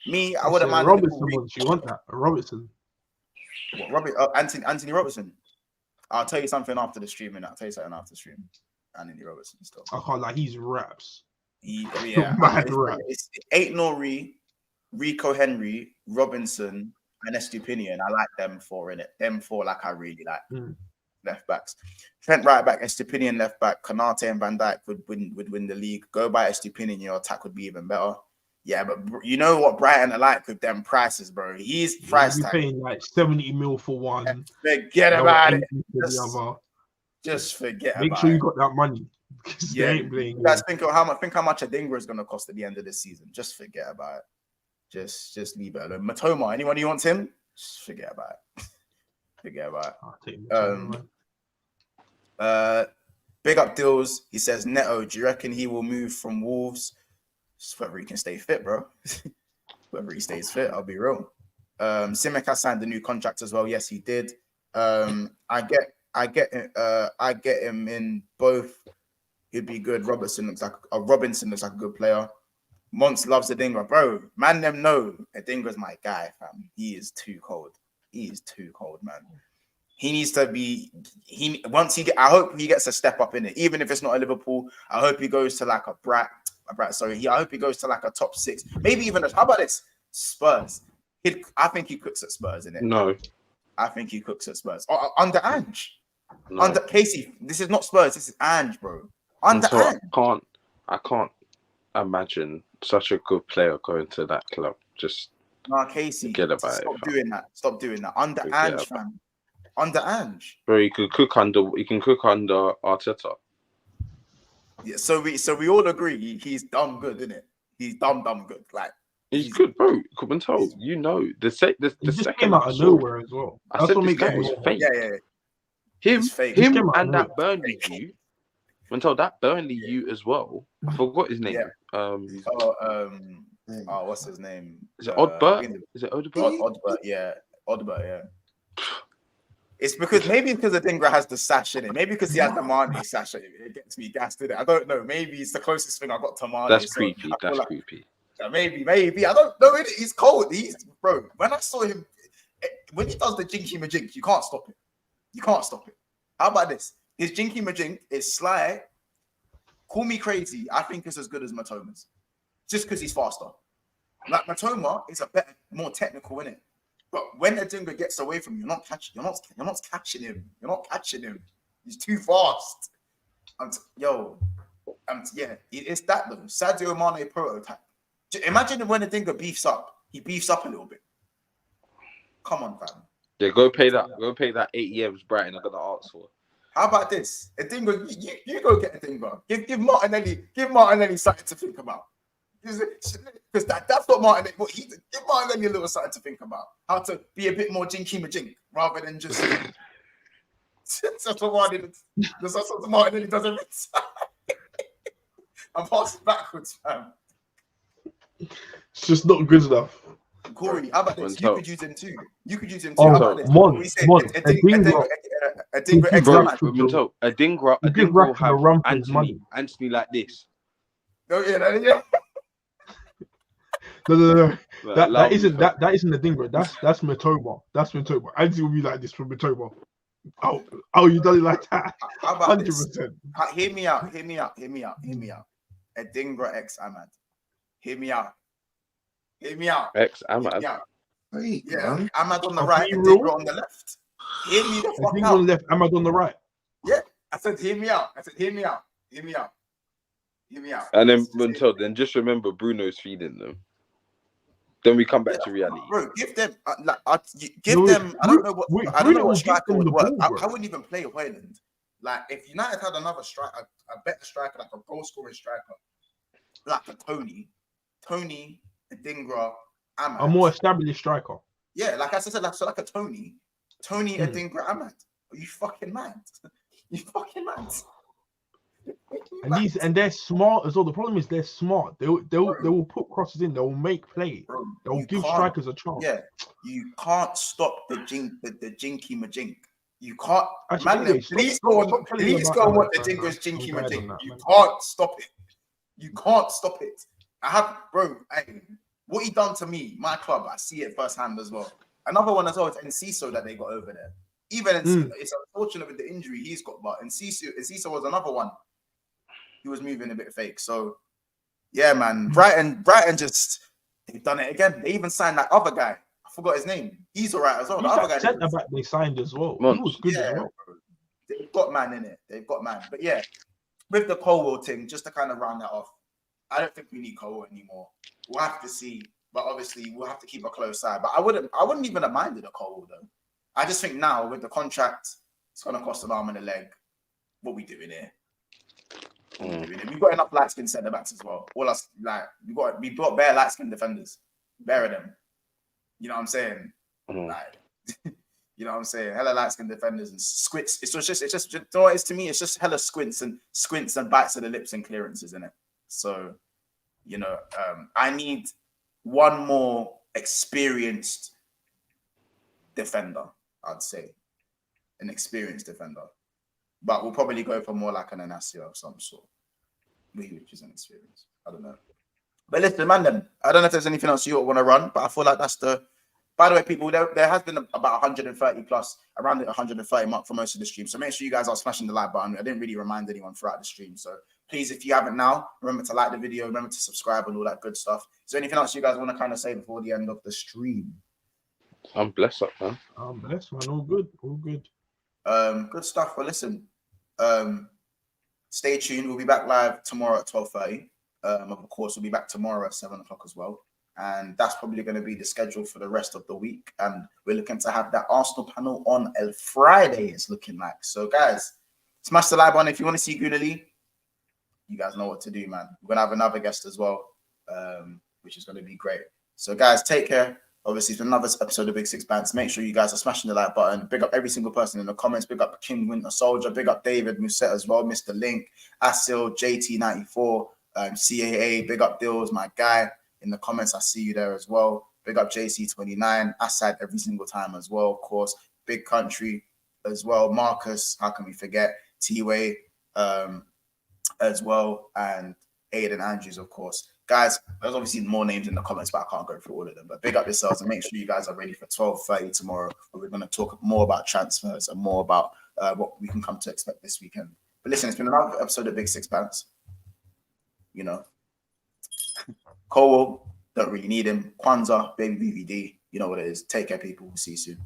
Me, I wouldn't mind. Robinson, you want that? Robinson. What, Anthony Robertson. I'll tell you something after the stream, and Anthony Robertson still. I can't like he's raps. It's 8 Nori, Rico Henry, Robinson, and Estupinian. I like them four in it. Them four, like I really like left backs. Trent right back, Estupinian left back, Konate and Van Dijk would win the league. Go by Estupinian, your attack would be even better. Yeah, but you know what Brighton are like with them prices, bro. He's price tag. Paying like 70 mil for one. Forget about it. Just forget about it. Make sure you got that money. Yeah, you guys think how much Adingra is going to cost at the end of this season. Just forget about it. Just leave it alone. Matoma, anyone who wants him, just forget about it. Forget about it. I'll take Matoma, big up Deals. He says, Neto, do you reckon he will move from Wolves? Just whether he can stay fit, bro. Whether he stays fit, I'll be real. Tsimikas signed a new contract as well. Yes, he did. I get him in both. He'd be good. Robinson looks like a good player. Mons loves Adingra, bro. Man, them know Adingra's my guy, fam. He is too cold. He is too cold, man. He needs to be. I hope he gets a step up in it, even if it's not a Liverpool. I hope he goes to like a Brat. I hope he goes to like a top 6, maybe even how about this? Spurs. I think he cooks at Spurs, innit? No, I think he cooks at Spurs under Ange. No. Under Casey. This is not Spurs. This is Ange, bro. Under Ange. I can't imagine such a good player going to that club. Just Casey. Forget about it. Stop doing that. Under Ange, fam. Under Ange. Bro, he can cook under Arteta. Yeah, so we all agree he's dumb good, isn't it? He's dumb good. Like he's good, bro. Couldn't tell. You know, the second came out of nowhere as well. I said this guy was fake. Yeah. Him and that Burnley you. Until that Burnley you as well. I forgot his name. Yeah. What's his name? Is it Oddbert? Is it Oddbert? Oddbert, yeah. Oddbert, yeah. It's because maybe because Adingra has the sash in it. Maybe because he has the Mane sash in it. It gets me gassed in it. I don't know. Maybe it's the closest thing I got to Mane. That's so creepy. I feel That's like, creepy. Maybe. I don't know. He's cold. Bro. When I saw him, when he does the jinky majink, you can't stop it. You can't stop it. How about this? His jinky majink is sly. Call me crazy. I think it's as good as Matoma's. Just because he's faster. Like Matoma is a better, more technical, innit? But when Adingra gets away from you, you're not catching him. You're not catching him. He's too fast. It's that though. Sadio Mane prototype. Imagine when Adingra beefs up. He beefs up a little bit. Come on, fam. Yeah, go pay that 8 EMs Brighton are gonna ask for. How about this? Adingra, you go get Adingra. Give Martinelli something to think about. Because that's what Martinelli. Give Martinelli a little something to think about. How to be a bit more jinky majink rather than just. That's what Martinelli does every time. I'm passing backwards, fam. It's just not good enough. Corey, how about this? You could use him too. Oh, how about this? Adingra will have Anthony like this. Oh yeah. No. That isn't Adingra. That's Matoma. That's Matoma. Anthony will be like this from Matoma. Oh, you done it like that? How about 100%. This? Hear me out. Adingra x Ahmad. Hear me out. X Ahmad. Wait, Yeah, man. Ahmad on the right, Adingra on the left. Hear me the fuck out. On the left, Ahmad on the right. Yeah, I said hear me out. And then just remember Bruno's feeding them. Then we come back to reality. Bro, give them them. I don't know what striker would work. I wouldn't even play Hoyland. Like if United had another striker, a better striker, like a goal scoring striker, like a Tony, Adingra, Ahmad. A more established striker. Yeah, like I said, like a Tony, Adingra, Ahmad. Are you fucking mad? And they're smart as well. The problem is they're smart. They will put crosses in. They will make play. They'll give strikers a chance. Yeah, you can't stop the jinky majink. You can't. Actually, please go on what the Adingra's jinky majink. You can't stop it. You can't stop it. What he done to me, my club, I see it firsthand as well. Another one as well is Enciso that they got over there. Even it's unfortunate with the injury he's got, but Enciso was another one. He was moving a bit fake. So, yeah, man. Brighton just, they've done it again. They even signed that other guy. I forgot his name. He's all right as well. The other guy. Centre back they signed as well. He was good as well. They've got man in it. But yeah, with the Colwill thing, just to kind of round that off, I don't think we need Colwill anymore. We'll have to see. But obviously, we'll have to keep a close eye. But I wouldn't even have minded a Colwill, though. I just think now, with the contract, it's going to cost an arm and a leg. What we doing here? We've got enough light skin centre backs as well. All us we've got bare light skin defenders, bare of them. You know what I'm saying? Like, you know what I'm saying? Hella light skin defenders and squints. It's just you know what it is to me. It's just hella squints and bites of the lips and clearances in it. So, you know, I need one more experienced defender. I'd say an experienced defender. But we'll probably go for more like an Anasio of some sort, which is an experience. I don't know. But listen, man, then, I don't know if there's anything else you want to run, but I feel like that's the... By the way, people, there has been about 130 plus, around the 130 mark for most of the stream. So make sure you guys are smashing the like button. I didn't really remind anyone throughout the stream. So please, if you haven't now, remember to like the video, remember to subscribe and all that good stuff. Is there anything else you guys want to kind of say before the end of the stream? I'm blessed up, man. I'm blessed, man. All good. Good stuff. Well, listen... stay tuned. We'll be back live tomorrow at 12:30. Of course, we'll be back tomorrow at 7 o'clock as well. And that's probably going to be the schedule for the rest of the week. And we're looking to have that Arsenal panel on a Friday, it's looking like. So, guys, smash the like button if you want to see Gunali. You guys know what to do, man. We're going to have another guest as well, which is going to be great. So, guys, take care. Obviously, it's another episode of Big Six Bands. Make sure you guys are smashing the like button. Big up every single person in the comments. Big up King Winter Soldier. Big up David Musset as well. Mr. Link, Asil, JT94, CAA. Big up Dills, my guy. In the comments, I see you there as well. Big up JC29. Assad every single time as well, of course. Big Country. as well. Marcus, how can we forget? T-Way as well, and Aiden Andrews, of course. Guys, there's obviously more names in the comments, but I can't go through all of them. But big up yourselves and make sure you guys are ready for 12:30 tomorrow, where we're going to talk more about transfers and more about what we can come to expect this weekend. But listen, it's been another episode of Big Sixpence. You know, Colwill, don't really need him. Kwanzaa, baby BVD, you know what it is. Take care, people. We'll see you soon.